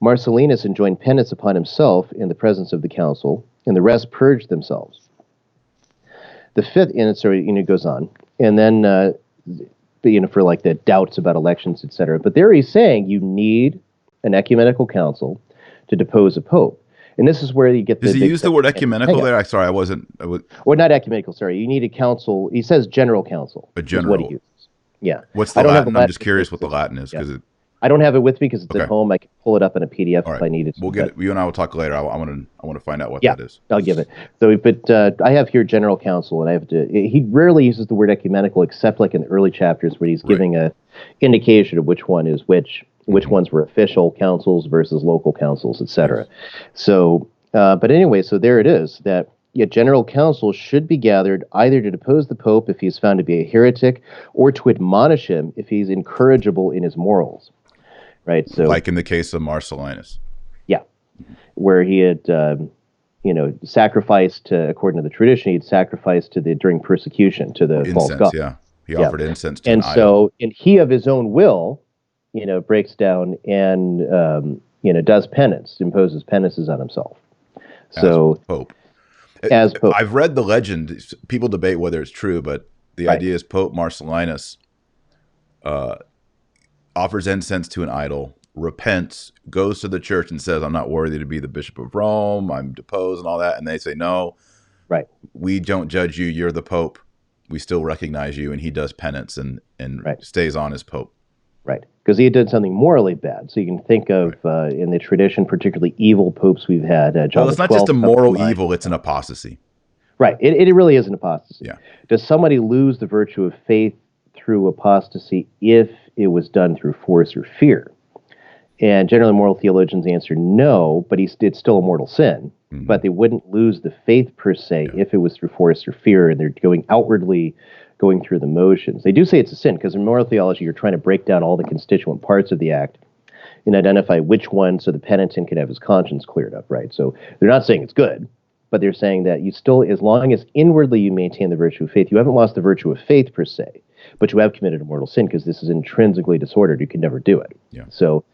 Marcellinus enjoined penance upon himself in the presence of the council, and the rest purged themselves. The 5th, and so it goes on, and then for like the doubts about elections, etc. But there he's saying you need an ecumenical council to depose a pope. And this is where you get the Does he big use the word ecumenical hang on. there? I sorry, I wasn't. Or not ecumenical, sorry. You need a council. He says general council A is what he general. uses. Yeah. What's I the don't have the Latin? I'm just Latin curious what the so, Latin is yeah. because it. I don't have it with me because it's Okay. at home. I can pull it up in a PDF All right. if I needed to. We'll get it. You and I will talk later. I want to find out what Yeah, that is. I'll give it. So, but I have here general council, and I have to. He rarely uses the word ecumenical, except like in the early chapters where he's giving a indication of which one is which ones were official councils versus local councils, etc. Yes. So, but anyway, so there it is. That general council should be gathered either to depose the Pope if he is found to be a heretic, or to admonish him if he's incorrigible in his morals. Right. So, like in the case of Marcellinus. Yeah, where he had, sacrificed, according to the tradition, he'd sacrificed during persecution to the false god. Yeah, he offered incense to and an idol. so, and he of his own will, breaks down and does penance, imposes penances on himself. So, as Pope, I've read the legend. People debate whether it's true, but the idea is Pope Marcellinus offers incense to an idol, repents, goes to the church and says, I'm not worthy to be the Bishop of Rome, I'm deposed and all that. And they say, no, we don't judge you, you're the Pope. We still recognize you. And he does penance and stays on as Pope. Right, because he had done something morally bad. So you can think of, in the tradition, particularly evil popes we've had. John it's not just a moral evil, it's an apostasy. Right, it really is an apostasy. Yeah. Does somebody lose the virtue of faith through apostasy if it was done through force or fear? And generally moral theologians answer no, but it's still a mortal sin. Mm-hmm. But they wouldn't lose the faith per se if it was through force or fear, and they're going through the motions. They do say it's a sin, because in moral theology you're trying to break down all the constituent parts of the act and identify which one so the penitent can have his conscience cleared up, right? So they're not saying it's good, but they're saying that you still, as long as inwardly you maintain the virtue of faith, you haven't lost the virtue of faith per se, but you have committed a mortal sin because this is intrinsically disordered. You can never do it. Yeah. So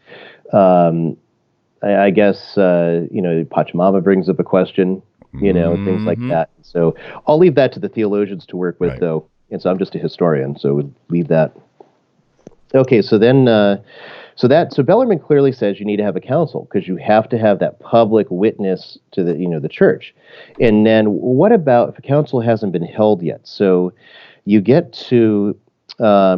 I guess, Pachamama brings up a question, things like that. So I'll leave that to the theologians to work with, though. And so I'm just a historian, so we'll leave that. Okay, so then, so Bellarmine clearly says you need to have a council because you have to have that public witness to the church. And then what about if a council hasn't been held yet? So you get to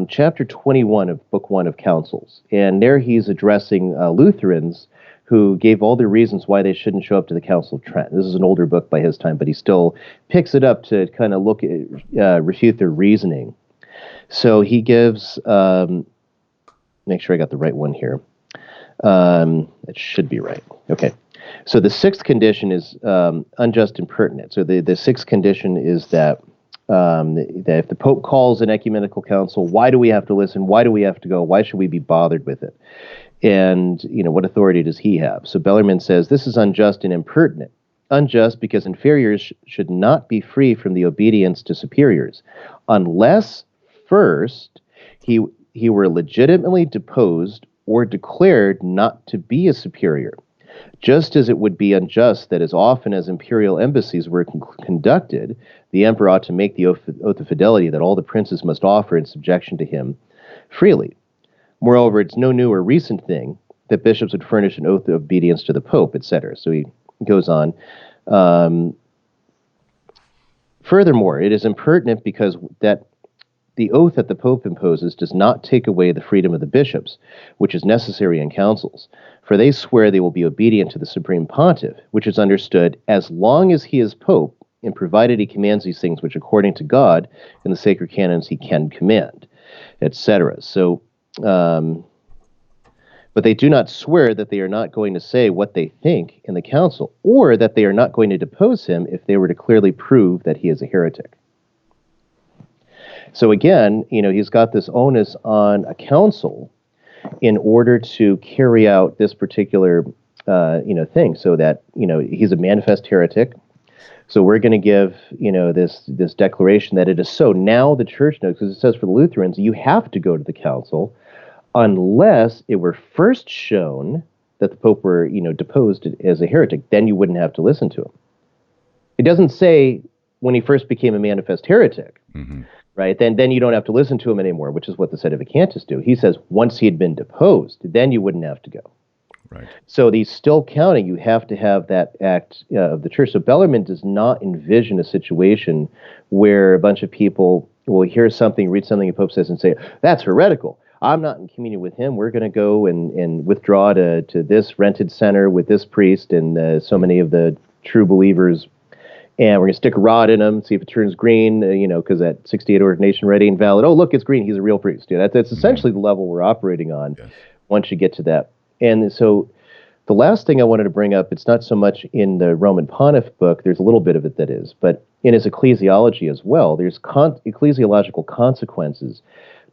chapter 21 of Book 1 of Councils, and there he's addressing Lutherans who gave all the reasons why they shouldn't show up to the Council of Trent. This is an older book by his time, but he still picks it up to kind of look at, refute their reasoning. So he gives, make sure I got the right one here. It should be right. Okay. So the sixth condition is unjust impertinent. So the sixth condition is that if the Pope calls an ecumenical council, why do we have to listen? Why do we have to go? Why should we be bothered with it? And, what authority does he have? So Bellarmine says this is unjust and impertinent. Unjust because inferiors should not be free from the obedience to superiors, unless first he were legitimately deposed or declared not to be a superior. Just as it would be unjust that as often as imperial embassies were conducted, the emperor ought to make the oath of fidelity that all the princes must offer in subjection to him freely. Moreover, it's no new or recent thing that bishops would furnish an oath of obedience to the Pope, etc. So he goes on. Furthermore, it is impertinent because that the oath that the Pope imposes does not take away the freedom of the bishops, which is necessary in councils, for they swear they will be obedient to the Supreme Pontiff, which is understood as long as he is Pope, and provided he commands these things which according to God in the sacred canons he can command, etc. So, but they do not swear that they are not going to say what they think in the council, or that they are not going to depose him if they were to clearly prove that he is a heretic. So again, he's got this onus on a council in order to carry out this particular, thing, so that, he's a manifest heretic. So we're going to give, this declaration that it is so. Now the church knows, because it says for the Lutherans, you have to go to the council unless it were first shown that the Pope were, deposed as a heretic. Then you wouldn't have to listen to him. It doesn't say when he first became a manifest heretic. Mm-hmm. Right, then you don't have to listen to him anymore, which is what the Sedevacantists do. He says once he had been deposed, then you wouldn't have to go. Right. So these still counting. You have to have that act of the church. So Bellarmine does not envision a situation where a bunch of people will hear something, read something the Pope says, and say, that's heretical. I'm not in communion with him. We're going to go and withdraw to this rented center with this priest and so many of the true believers, and we're going to stick a rod in him, see if it turns green, because that 68 ordination ready and valid. Oh, look, it's green. He's a real priest. That's essentially the level we're operating on. Yes. Once you get to that. And so the last thing I wanted to bring up, it's not so much in the Roman Pontiff book, there's a little bit of it that is, but in his ecclesiology as well, there's ecclesiological consequences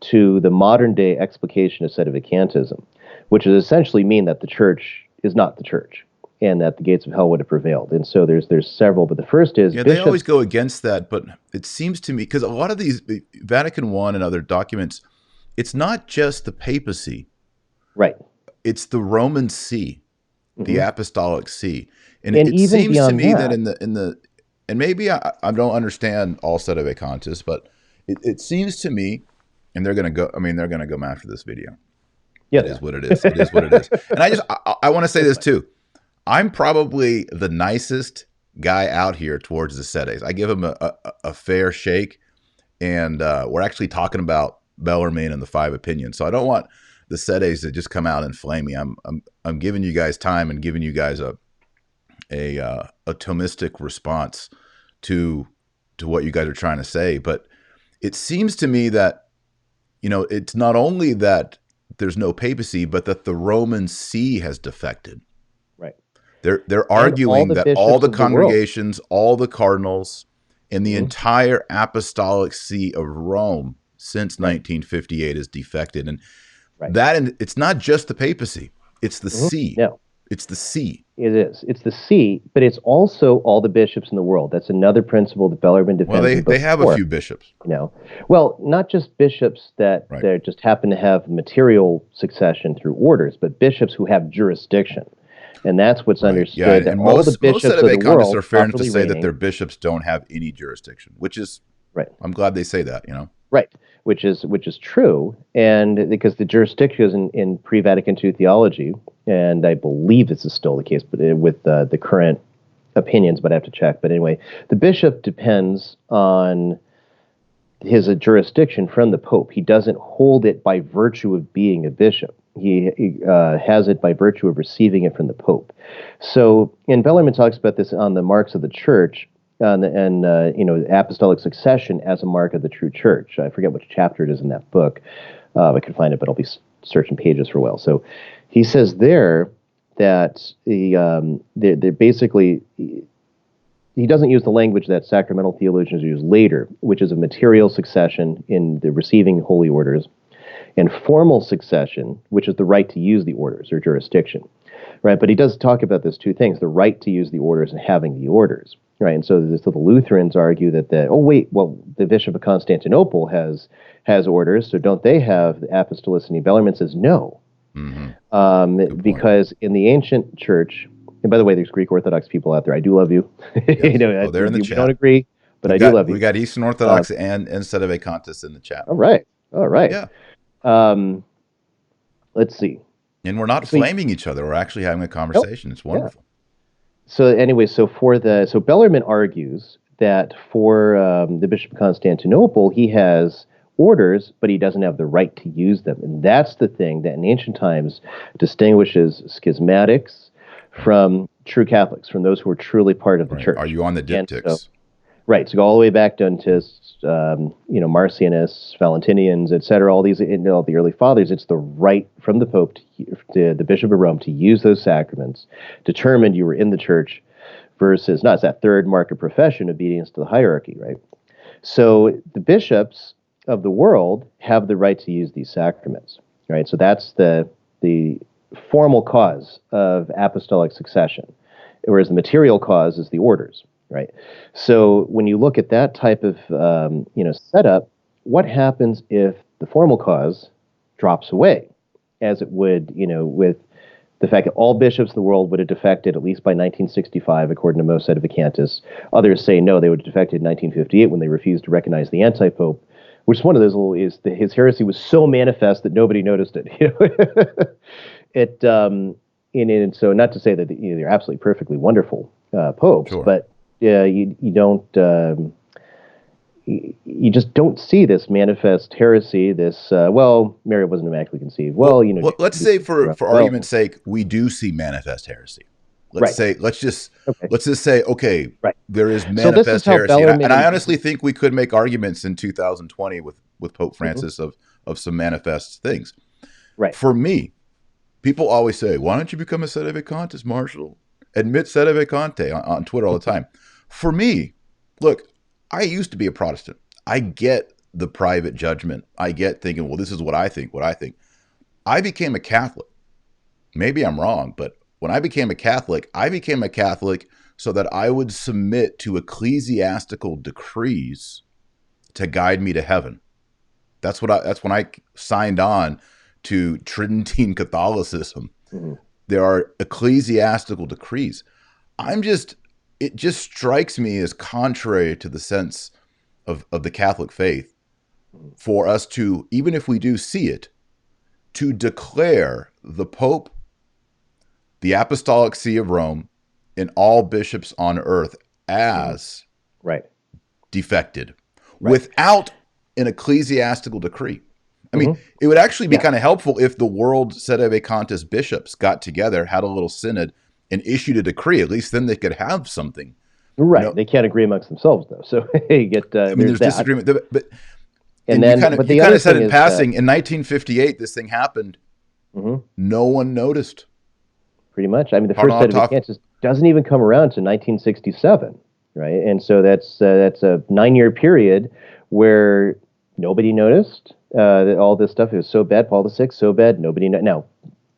to the modern day explication of sedevacantism, which is essentially mean that the church is not the church and that the gates of hell would have prevailed. And so there's several, but the first is they always go against that, but it seems to me, because a lot of these Vatican I and other documents, it's not just the papacy. Right. It's the Roman See, the Apostolic See. And And it even seems to beyond me that, that in the and maybe I don't understand all sedevacantists, but it seems to me, and they're going to go mad for this video. Yeah, it is what it is. It is what it is. And I want to say this too. I'm probably the nicest guy out here towards the sedes. I give him a fair shake, and we're actually talking about Bellearmine and the 5 opinions. So I don't want the sedes to just come out and flame me. I'm giving you guys time and giving you guys a Thomistic response to what you guys are trying to say. But it seems to me that, it's not only that there's no papacy, but that the Roman See has defected. right. They're arguing that all the congregations, all the cardinals, and the entire Apostolic See of Rome since 1958 is defected. And it's not just the papacy. It's the See. No. It's the See. It is. It's the See, but it's also all the bishops in the world. That's another principle that Bellarmine defends. Well, they have a few bishops. Well, not just bishops that just happen to have material succession through orders, but bishops who have jurisdiction. And that's what's understood. Yeah, that and all most the bishops of the world are fair enough to say that their bishops don't have any jurisdiction, which is I'm glad they say that. Right, which is true, and because the jurisdiction is in pre-Vatican II theology, and I believe this is still the case, but with the current opinions, but I have to check. But anyway, the bishop depends on his jurisdiction from the Pope. He doesn't hold it by virtue of being a bishop. He has it by virtue of receiving it from the Pope. So, and Bellarmine talks about this on the marks of the Church, and apostolic succession as a mark of the true Church. I forget which chapter it is in that book. I could find it, but I'll be searching pages for a while. So, he says there that they're basically. He doesn't use the language that sacramental theologians use later, which is a material succession in the receiving holy orders, and formal succession, which is the right to use the orders or jurisdiction, right? But he does talk about those two things, the right to use the orders and having the orders, right? And so the Lutherans argue that the Bishop of Constantinople has orders, so don't they have the apostolicity? Bellarmine says no, because in the ancient church, and by the way, there's Greek Orthodox people out there. I do love you. Yes. They're in the chat. We don't agree, but I do love you. We got Eastern Orthodox and sedevacantists in the chat. All right. Yeah. Let's see. And we're not flaming each other. We're actually having a conversation. It's wonderful. Yeah. So anyway, so Bellarmine argues that for the Bishop of Constantinople, he has orders, but he doesn't have the right to use them. And that's the thing that in ancient times distinguishes schismatics from true Catholics, from those who are truly part of the church. Are you on the diptychs? So go all the way back down to Marcionists, Valentinians, etc. All these, all the early fathers. It's the right from the Pope to the Bishop of Rome to use those sacraments. Determined you were in the church, versus it's that third mark of profession, obedience to the hierarchy, right? So the bishops of the world have the right to use these sacraments, right? So that's the formal cause of apostolic succession, whereas the material cause is the orders, right? So when you look at that type of setup, what happens if the formal cause drops away, as it would, with the fact that all bishops of the world would have defected at least by 1965, according to most sedevacantists. Others say no, they would have defected in 1958 when they refused to recognize the anti-pope, which one of those is that his heresy was so manifest that nobody noticed it. and so not to say that they're absolutely perfectly wonderful popes, Sure. but you don't. You just don't see this manifest heresy. This Mary wasn't immaculately conceived. Well, let's say for argument's sake, we do see manifest heresy. Let's just say, okay, there is manifest heresy, and I honestly think we could make arguments in 2020 with Pope Francis of some manifest things. Right. For me, people always say, "Why don't you become a sedevacantis, Marshall?" Admit sedevacante on Twitter all the time. For me, look, I used to be a Protestant. I get the private judgment. I get thinking, well, this is what I think. I became a Catholic. Maybe I'm wrong, but when I became a Catholic so that I would submit to ecclesiastical decrees to guide me to heaven. That's when I signed on to Tridentine Catholicism. Mm-hmm. There are ecclesiastical decrees. It just strikes me as contrary to the sense of the Catholic faith for us to, even if we do see it, to declare the Pope, the Apostolic See of Rome, and all bishops on earth as defected without an ecclesiastical decree. I mean, it would actually be kind of helpful if the world sedevacantis bishops got together, had a little synod, and issued a decree. At least then they could have something. Right. They can't agree amongst themselves, though. So you get there's disagreement. But you kind of said in passing, in 1958, this thing happened. No one noticed. Pretty much. I mean, the first sedevacantis doesn't even come around to 1967, right? And so that's a 9-year period where nobody noticed that all this stuff is so bad. Paul VI, so bad. Nobody now.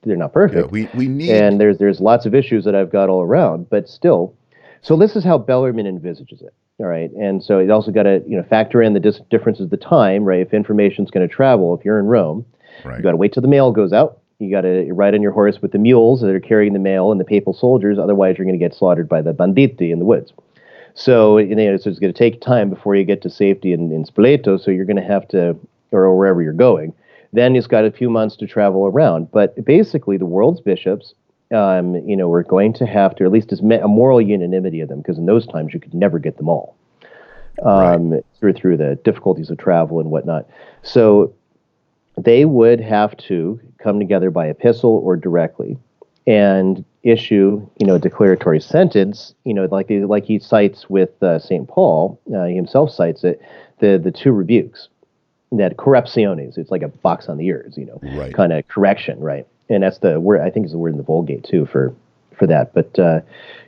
They're not perfect. Yeah, we need, and there's lots of issues that I've got all around, but still. So this is how Bellarmine envisages it. All right, and so it also got to factor in the differences of the time, right? If information's going to travel, if you're in Rome, you got to wait till the mail goes out. You got to ride on your horse with the mules that are carrying the mail and the papal soldiers. Otherwise, you're going to get slaughtered by the banditi in the woods. So so it's going to take time before you get to safety in Spoleto. So you're going to have to, or wherever you're going. Then it's got a few months to travel around. But basically, the world's bishops, we're going to have to, at least as a moral unanimity of them, because in those times you could never get them all through the difficulties of travel and whatnot. So they would have to come together by epistle or directly and issue, a declaratory sentence, like he cites with St. Paul, he himself cites it, the two rebukes. That corruptiones, it's like a box on the ears, kind of correction, right? And that's the word, I think is the word in the Vulgate too for that. But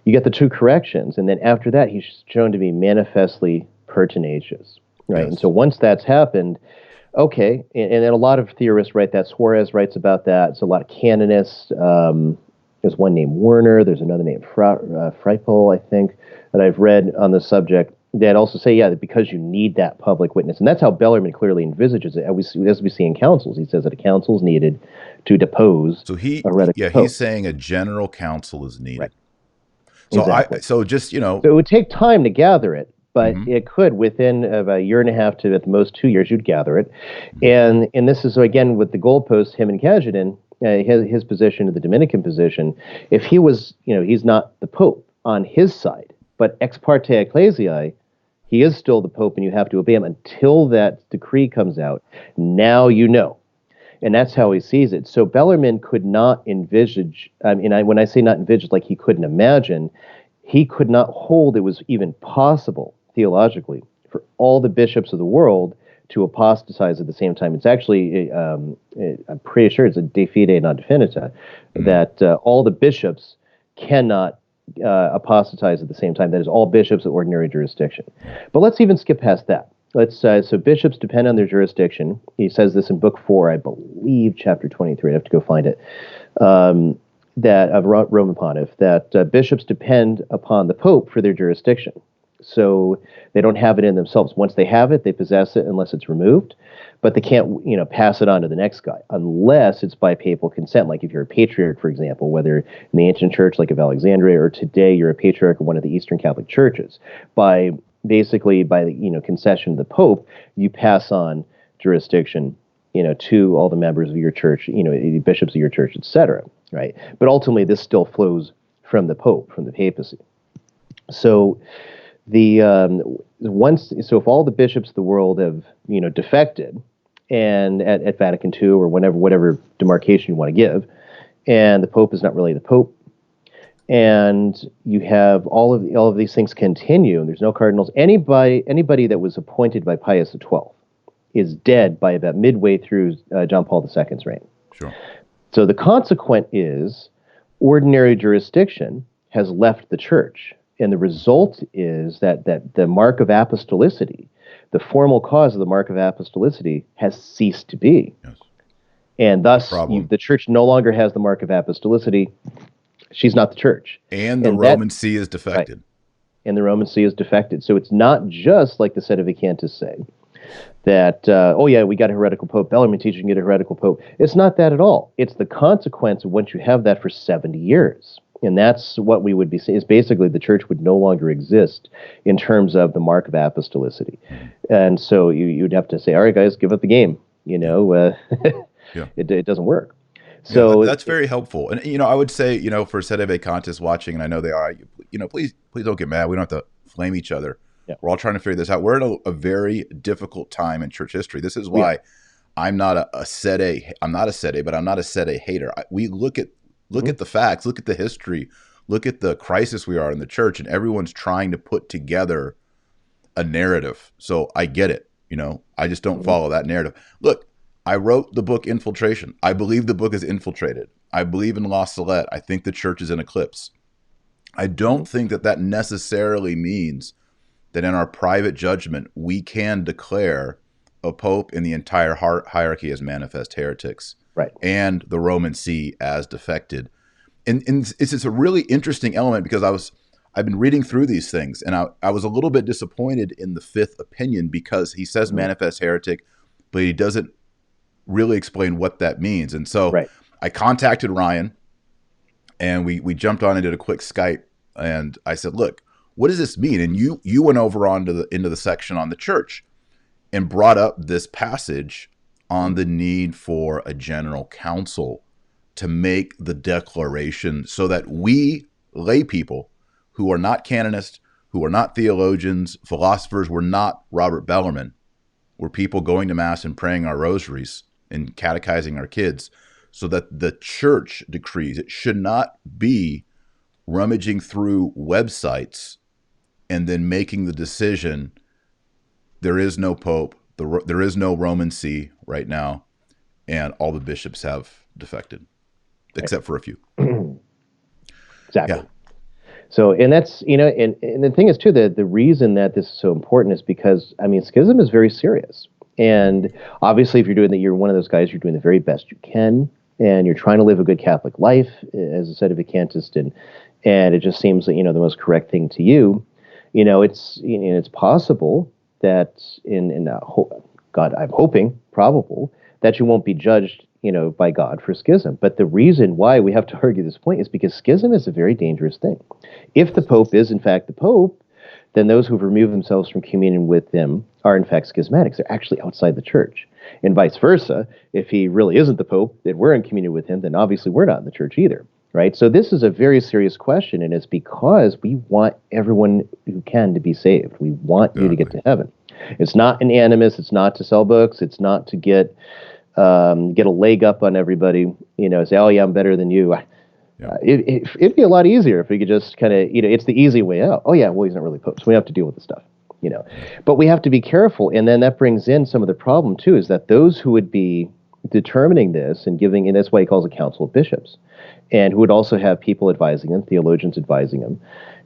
you get the two corrections, and then after that, he's shown to be manifestly pertinacious, right? Yes. And so once that's happened, okay, and then a lot of theorists write that. Suarez writes about that. It's a lot of canonists. There's one named Werner. There's another named Freipel, I think, that I've read on the subject. That also say, that because you need that public witness. And that's how Bellarmine clearly envisages it. As we see in councils, he says that a council is needed to depose a heretical pope. He's saying a general council is needed. Right. So exactly. So it would take time to gather it, but it could, within a year and a half to at the most 2 years, you'd gather it. And this is, again, with the goalposts, him and Cajetan, his position to the Dominican position, if he was, he's not the pope on his side, but ex parte ecclesiae, he is still the Pope, and you have to obey him until that decree comes out. Now you know. And that's how he sees it. So Bellarmine could not envisage, when I say not envisage, like he couldn't imagine, he could not hold it was even possible, theologically, for all the bishops of the world to apostatize at the same time. It's actually, I'm pretty sure it's a de fide non definita, that all the bishops cannot apostatize at the same time. That is, all bishops of ordinary jurisdiction. But let's even skip past that. So bishops depend on their jurisdiction. He says this in Book 4, I believe, chapter 23. I have to go find it. That of Roman Pontiff, that bishops depend upon the Pope for their jurisdiction. So they don't have it in themselves. Once they have it, they possess it unless it's removed. But they can't, pass it on to the next guy unless it's by papal consent. Like if you're a patriarch, for example, whether in the ancient church like of Alexandria or today you're a patriarch of one of the Eastern Catholic churches, basically by the concession of the Pope, you pass on jurisdiction to all the members of your church, the bishops of your church, etc. Right? But ultimately, this still flows from the Pope, from the papacy. So so if all the bishops of the world have defected, and at Vatican II or whatever demarcation you want to give, and the Pope is not really the Pope, and you have all of these things continue, and there's no cardinals. Anybody that was appointed by Pius XII is dead by about midway through John Paul II's reign. Sure. So the consequent is ordinary jurisdiction has left the church, and the result is that the mark of apostolicity, the formal cause of the mark of apostolicity, has ceased to be. Yes. And thus, the church no longer has the mark of apostolicity. She's not the church. And the Roman See is defected. Right. And the Roman See is defected. So it's not just like the Sedevacantists say, that, we got a heretical pope. Bellarmine teaches you can get a heretical pope. It's not that at all. It's the consequence of once you have that for 70 years. And that's what we would be saying, is basically the church would no longer exist in terms of the mark of apostolicity. And so you'd have to say, all right, guys, give up the game. It doesn't work. So that's very helpful. And, I would say, for Sedevacantists watching, and I know they are, please don't get mad. We don't have to flame each other. Yeah. We're all trying to figure this out. We're at a very difficult time in church history. This is why I'm not a Sede. I'm not a Sede, but I'm not a Sede hater. We look at the facts, look at the history, look at the crisis we are in the church, and everyone's trying to put together a narrative. So I get it. I just don't follow that narrative. Look, I wrote the book Infiltration. I believe the book is infiltrated. I believe in La Salette. I think the church is in eclipse. I don't think that necessarily means that in our private judgment, we can declare a pope in the entire hierarchy as manifest heretics, right, and the Roman See as defected. And it's a really interesting element, because I've been reading through these things, and I was a little bit disappointed in the fifth opinion, because he says manifest heretic, but he doesn't really explain what that means. And so I contacted Ryan, and we jumped on and did a quick Skype, and I said, look, what does this mean? And you went over into the section on the church and brought up this passage on the need for a general council to make the declaration, so that we lay people who are not canonists, who are not theologians, philosophers, we're not Robert Bellarmine. We're people going to Mass and praying our rosaries and catechizing our kids, so that the church decrees. It should not be rummaging through websites and then making the decision, there is no pope, there is no Roman See right now, and all the bishops have defected, except for a few. Exactly. Yeah. So, and that's, and the thing is too, the reason that this is so important is because, schism is very serious. And obviously, if you're doing that, you're one of those guys, you're doing the very best you can, and you're trying to live a good Catholic life as a Sedevacantist, and it just seems that, the most correct thing to you. It's possible that God, I'm hoping, probable, that you won't be judged, by God for schism. But the reason why we have to argue this point is because schism is a very dangerous thing. If the Pope is, in fact, the Pope, then those who've removed themselves from communion with him are, in fact, schismatics. They're actually outside the church. And vice versa, if he really isn't the Pope, that we're in communion with him, then obviously we're not in the church either. Right? So this is a very serious question, and it's because we want everyone who can to be saved. We want you to get to heaven. It's not an animus. It's not to sell books. It's not to get a leg up on everybody. Say, oh yeah, I'm better than you. It'd be a lot easier if we could just kind of, it's the easy way out. Oh yeah, well, he's not really Pope, so we have to deal with the stuff. But we have to be careful, and then that brings in some of the problem too, is that those who would be determining this and that's why he calls a council of bishops, and who would also have people advising them, theologians advising them,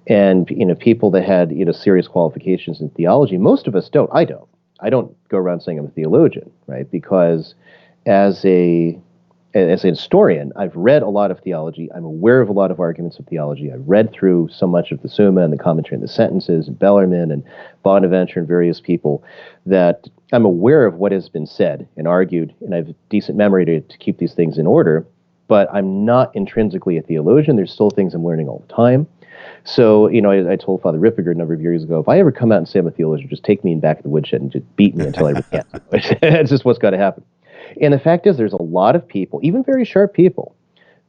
and people that had serious qualifications in theology. Most of us don't. I don't go around saying I'm a theologian, right? Because as an historian, I've read a lot of theology. I'm aware of a lot of arguments of theology. I've read through so much of the Summa and the commentary and the sentences, and Bellarmine and Bonaventure and various people, that I'm aware of what has been said and argued, and I have decent memory to keep these things in order. But I'm not intrinsically a theologian. There's still things I'm learning all the time. So, I told Father Rippiger a number of years ago, if I ever come out and say I'm a theologian, just take me in back of the woodshed and just beat me until I recant. That's just what's got to happen. And the fact is, there's a lot of people, even very sharp people,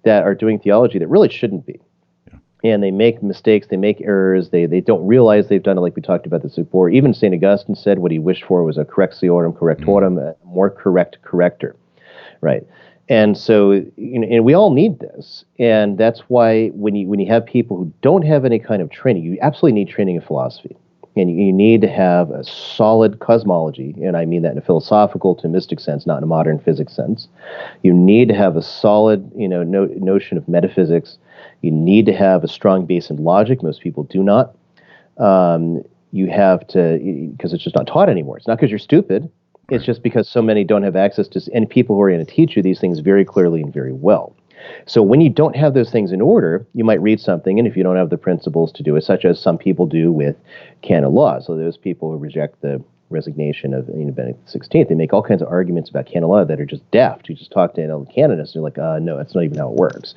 that are doing theology that really shouldn't be. And they make mistakes, they make errors, they don't realize they've done it, like we talked about this before. Even St. Augustine said what he wished for was a correctiorum correctorum, a more correct corrector, right? And so, and we all need this. And that's why when you have people who don't have any kind of training, you absolutely need training in philosophy. And you need to have a solid cosmology, and I mean that in a philosophical to mystic sense, not in a modern physics sense. You need to have a solid, notion of metaphysics. You need to have a strong base in logic. Most people do not. You have to, because it's just not taught anymore. It's not because you're stupid. It's just because so many don't have access to any people who are going to teach you these things very clearly and very well. So when you don't have those things in order, you might read something, and if you don't have the principles to do it, such as some people do with canon law. So those people who reject the resignation of Benedict XVI, they make all kinds of arguments about canon law that are just daft. You just talk to a canonist, and you're like, no, that's not even how it works.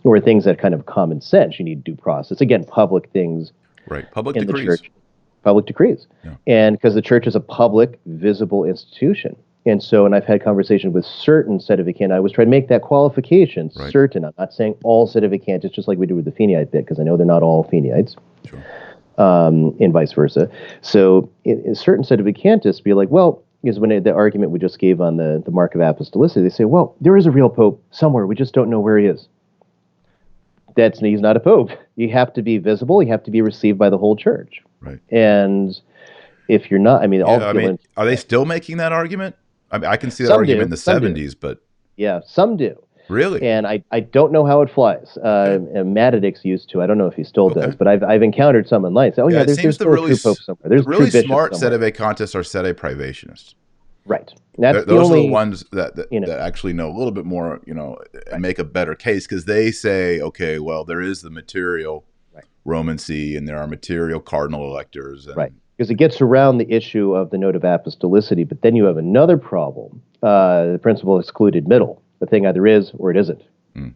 Or things that kind of common sense. You need due process. Again, public things. Right, public in decrees. The church, public decrees. Yeah. And because the church is a public, visible institution. And so, and I've had conversations with certain Sedevacantists. I was trying to make that qualification certain. I'm not saying all Sedevacantists, just like we do with the Feniite bit, because I know they're not all Feniites. Sure. And vice versa. So, in certain Sedevacantists be like, well, because when the argument we just gave on the mark of apostolicity, they say, well, there is a real pope somewhere. We just don't know where he is. He's not a pope. You have to be visible. You have to be received by the whole church. Right. And if you're not, are they still making that argument? I mean, I can see that argument in the 70s, but yeah, some do. Really? And I don't know how it flies. Mediatrix used to. I don't know if he still does, but I've encountered some online. Say, there's still a true pope somewhere. There's the really true smart Sedevacantists are Sede Privationists. Right. Those are the ones that actually know a little bit more, and make a better case, because they say, okay, well, there is the material Roman See, and there are material cardinal electors. And, because it gets around the issue of the note of apostolicity, but then you have another problem, the principle of excluded middle. The thing either is or it isn't.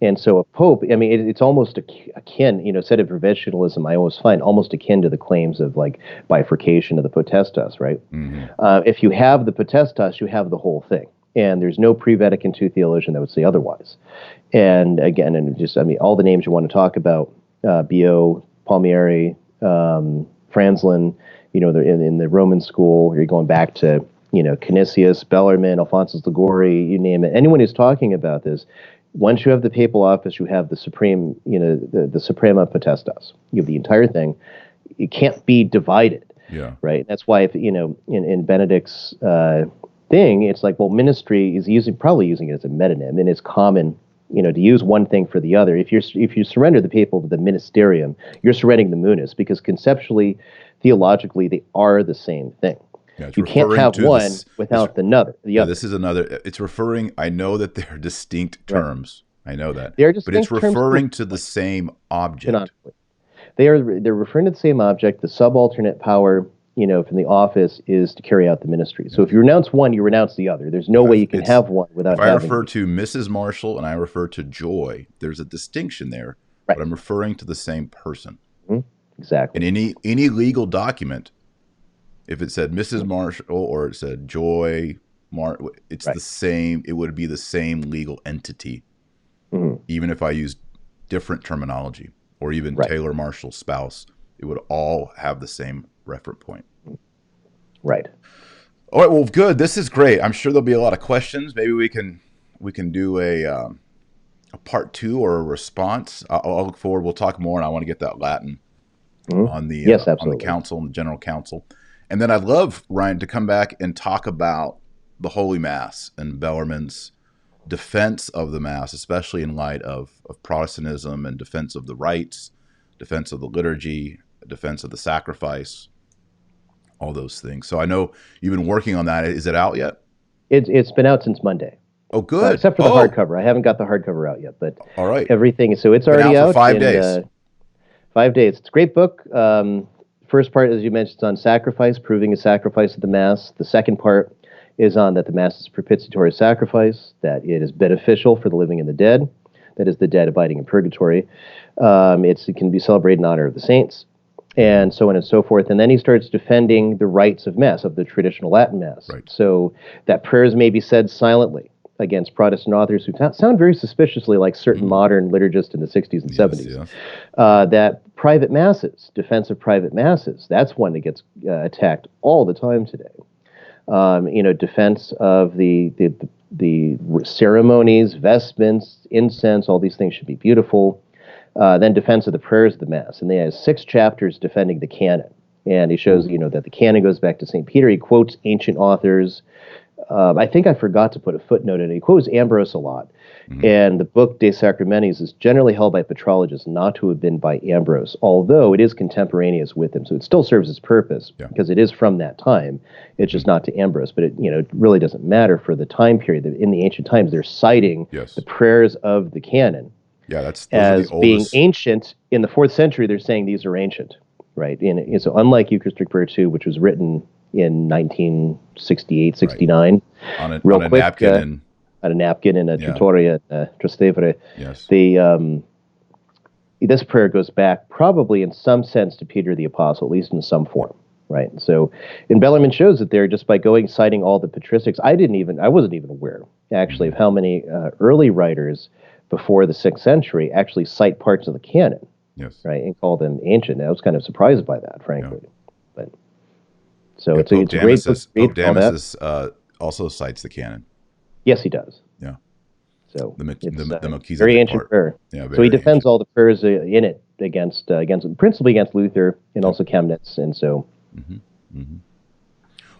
And so a pope, it's almost akin, Sede Provincialism, I always find almost akin to the claims of like bifurcation of the potestas, right? If you have the potestas, you have the whole thing. And there's no pre-Vatican II theologian that would say otherwise. And again, all the names you want to talk about, Bio, Palmieri, Franzlin, they're in the Roman school, you're going back to, Canisius, Bellearmine, Alphonsus Liguori, you name it. Anyone who's talking about this, once you have the papal office, you have the supreme, the Suprema Potestas. You have the entire thing. It can't be divided. Yeah. Right. That's why if in Benedict's thing, it's like, well, ministry is probably using it as a metonym, and it's common, to use one thing for the other. If you surrender the papal to the ministerium, you're surrendering the munus, because conceptually, theologically, they are the same thing. Yeah, you can't have one without the other. This is another. It's referring. I know that they're distinct terms. Right. I know that. They're distinct, but it's referring to the same object. They're referring to the same object. The subalternate power, from the office is to carry out the ministry. So if you renounce one, you renounce the other. There's no way you can have one without having. If I refer to Mrs. Marshall and I refer to Joy, there's a distinction there, but I'm referring to the same person. Exactly. In any legal document, if it said Mrs. Marshall or it said Joy, it's the same. It would be the same legal entity, even if I used different terminology, or even Taylor Marshall's spouse. It would all have the same reference point. Right. All right. Well, good. This is great. I'm sure there'll be a lot of questions. Maybe we can do a part 2 or a response. I'll look forward. We'll talk more, and I want to get that Latin on the council and the general council. And then I'd love, Ryan, to come back and talk about the Holy Mass and Bellarmine's defense of the Mass, especially in light of Protestantism and defense of the rites, defense of the liturgy, defense of the sacrifice, all those things. So I know you've been working on that. Is it out yet? It's been out since Monday. Oh, good. Except for the hardcover. I haven't got the hardcover out yet, but all right. Everything. So it's already out. 5 days. 5 days. It's a great book. First part, as you mentioned, is on sacrifice, proving a sacrifice of the Mass. The second part is on that the Mass is a propitiatory sacrifice, that it is beneficial for the living and the dead, that is, the dead abiding in purgatory. It can be celebrated in honor of the saints, and so on and so forth. And then he starts defending the rites of Mass, of the traditional Latin Mass. Right. So that prayers may be said silently against Protestant authors who sound very suspiciously like certain modern liturgists in the 60s and 70s. Yes. That private Masses, defense of private Masses, that's one that gets attacked all the time today. Defense of the ceremonies, vestments, incense, all these things should be beautiful. Then defense of the prayers of the Mass. And they have 6 chapters defending the canon. And he shows, that the canon goes back to St. Peter. He quotes ancient authors. I think I forgot to put a footnote in it. He quotes Ambrose a lot. And the book De Sacramentis is generally held by patrologists not to have been by Ambrose, although it is contemporaneous with him. So it still serves its purpose because it is from that time. It's just not to Ambrose. But it really doesn't matter for the time period. In the ancient times, they're citing the prayers of the canon. Yeah, those as are the being oldest. ancient. In the 4th century, they're saying these are ancient, right? So unlike Eucharistic Prayer 2, which was written in 1968, 69, on a quick, napkin. On a napkin in a trattoria, Trastevere. Yes. This prayer goes back probably in some sense to Peter the Apostle, at least in some form, right? So, and Bellarmine shows it there just by citing all the patristics. I wasn't even aware, actually, of how many early writers before the 6th century actually cite parts of the canon, right, and call them ancient. I was kind of surprised by that, frankly. But so it's a great book. Pope Damasus also cites the canon. Yes, he does. Yeah. So the Melchizedek very ancient prayer. Yeah. So he defends all the prayers in it against principally against Luther and also Chemnitz, and so.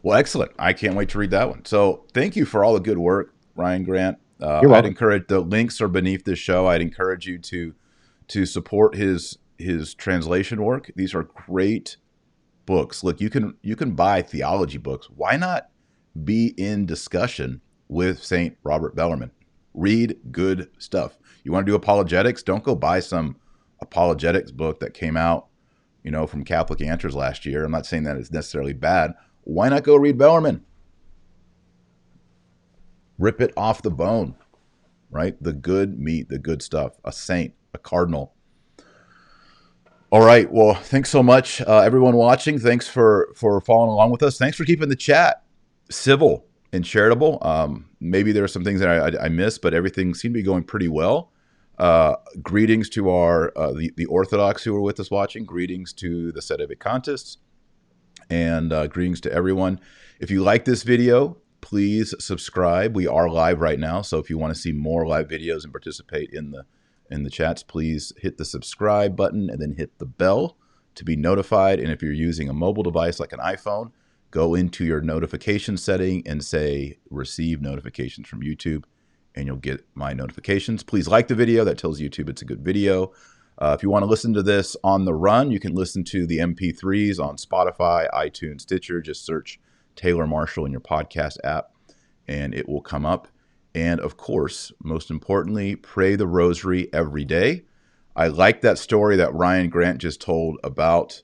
Well, excellent. I can't wait to read that one. So thank you for all the good work, Ryan Grant. You're welcome. I'd encourage, the links are beneath this show. I'd encourage you to support his translation work. These are great books. Look, you can buy theology books. Why not be in discussion with Saint Robert Bellarmine? Read good stuff. You want to do apologetics? Don't go buy some apologetics book that came out, from Catholic Answers last year. I'm not saying that it's necessarily bad. Why not go read Bellarmine? Rip it off the bone, right? The good meat, the good stuff. A saint, a cardinal. All right. Well, thanks so much, everyone watching. Thanks for following along with us. Thanks for keeping the chat civil and charitable. Maybe there are some things that I missed, but everything seemed to be going pretty well. Greetings to the Orthodox who were with us watching. Greetings to the sedevacantists, and greetings to everyone. If you like this video, please subscribe. We are live right now, so if you want to see more live videos and participate in the chats, please hit the subscribe button and then hit the bell to be notified. And if you're using a mobile device like an iPhone, go into your notification setting and say receive notifications from YouTube, and you'll get my notifications. Please like the video. That tells YouTube it's a good video. If you want to listen to this on the run, you can listen to the MP3s on Spotify, iTunes, Stitcher. Just search Taylor Marshall in your podcast app, and it will come up. And of course, most importantly, pray the rosary every day. I like that story that Ryan Grant just told about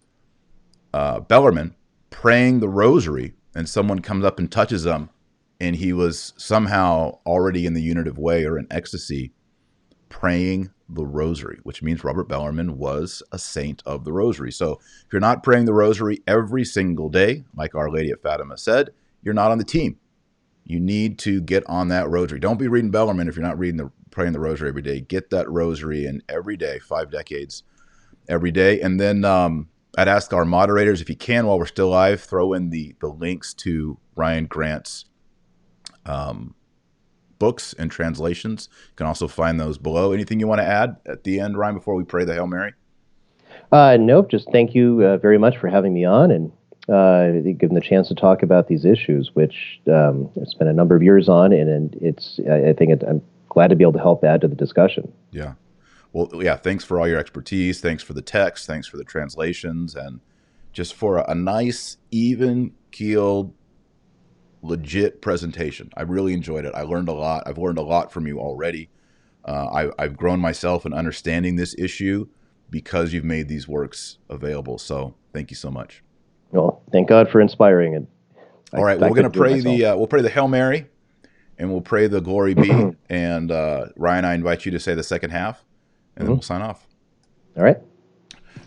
Bellarmine praying the rosary, and someone comes up and touches him, and he was somehow already in the unitive way or in ecstasy praying the rosary, which means Robert Bellarmine was a saint of the rosary. So if you're not praying the rosary every single day, like Our Lady of Fatima said, you're not on the team. You need to get on that rosary. Don't be reading Bellarmine if you're not praying the rosary every day. Get that rosary in every day, 5 decades every day. And then I'd ask our moderators, if you can, while we're still live, throw in the links to Ryan Grant's books and translations. You can also find those below. Anything you want to add at the end, Ryan, before we pray the Hail Mary? Nope. Just thank you very much for having me on and given the chance to talk about these issues, which I've spent a number of years on, and I'm glad to be able to help add to the discussion. Yeah. Well, yeah, thanks for all your expertise. Thanks for the text. Thanks for the translations, and just for a nice, even-keeled, legit presentation. I really enjoyed it. I learned a lot. I've learned a lot from you already. I've grown myself in understanding this issue because you've made these works available. So thank you so much. Well, thank God for inspiring it. All right, well, we're going to pray we'll pray the Hail Mary, and we'll pray the Glory Be. And Ryan, I invite you to say the second half, and then we'll sign off. All right.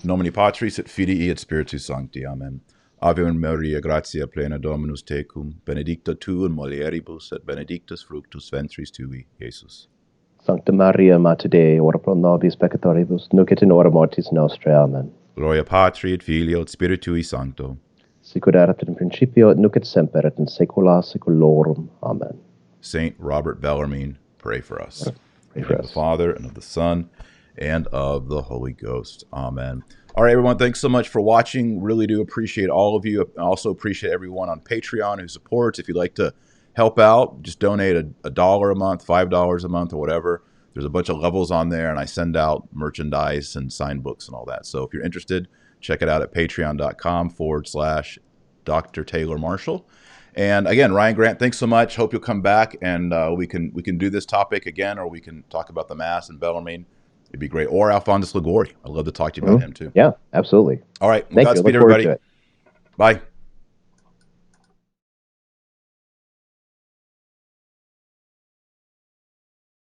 Nomine Patris et Filii et Spiritus Sancti. Amen. Ave Maria, gratia plena Dominus tecum, benedicta tu in mulieribus, et benedictus fructus ventris tui, Iesus. Sancta Maria, Mater Dei, ora pro nobis peccatoribus, nunc et in hora mortis nostrae. Amen. Gloria Patri et Filio et Spiritui Sancto. Sicut erat in principio, et nunc et semper, et in saecula saeculorum. Amen. Saint Robert Bellarmine, pray for us. Pray In the for name of us. the Father, and of the Son, and of the Holy Ghost. Amen. All right, everyone, thanks so much for watching. Really do appreciate all of you. I also appreciate everyone on Patreon who supports. If you'd like to help out, just donate a dollar a month, $5 a month, or whatever. There's a bunch of levels on there, and I send out merchandise and signed books and all that. So if you're interested, check it out at patreon.com/Dr. Taylor Marshall. And again, Ryan Grant, thanks so much. Hope you'll come back and we can do this topic again, or we can talk about the Mass and Bellarmine. It'd be great. Or Alphonsus Liguori. I'd love to talk to you about him too. Yeah, absolutely. All right. Thank you. Godspeed, Look forward everybody. to it. Bye.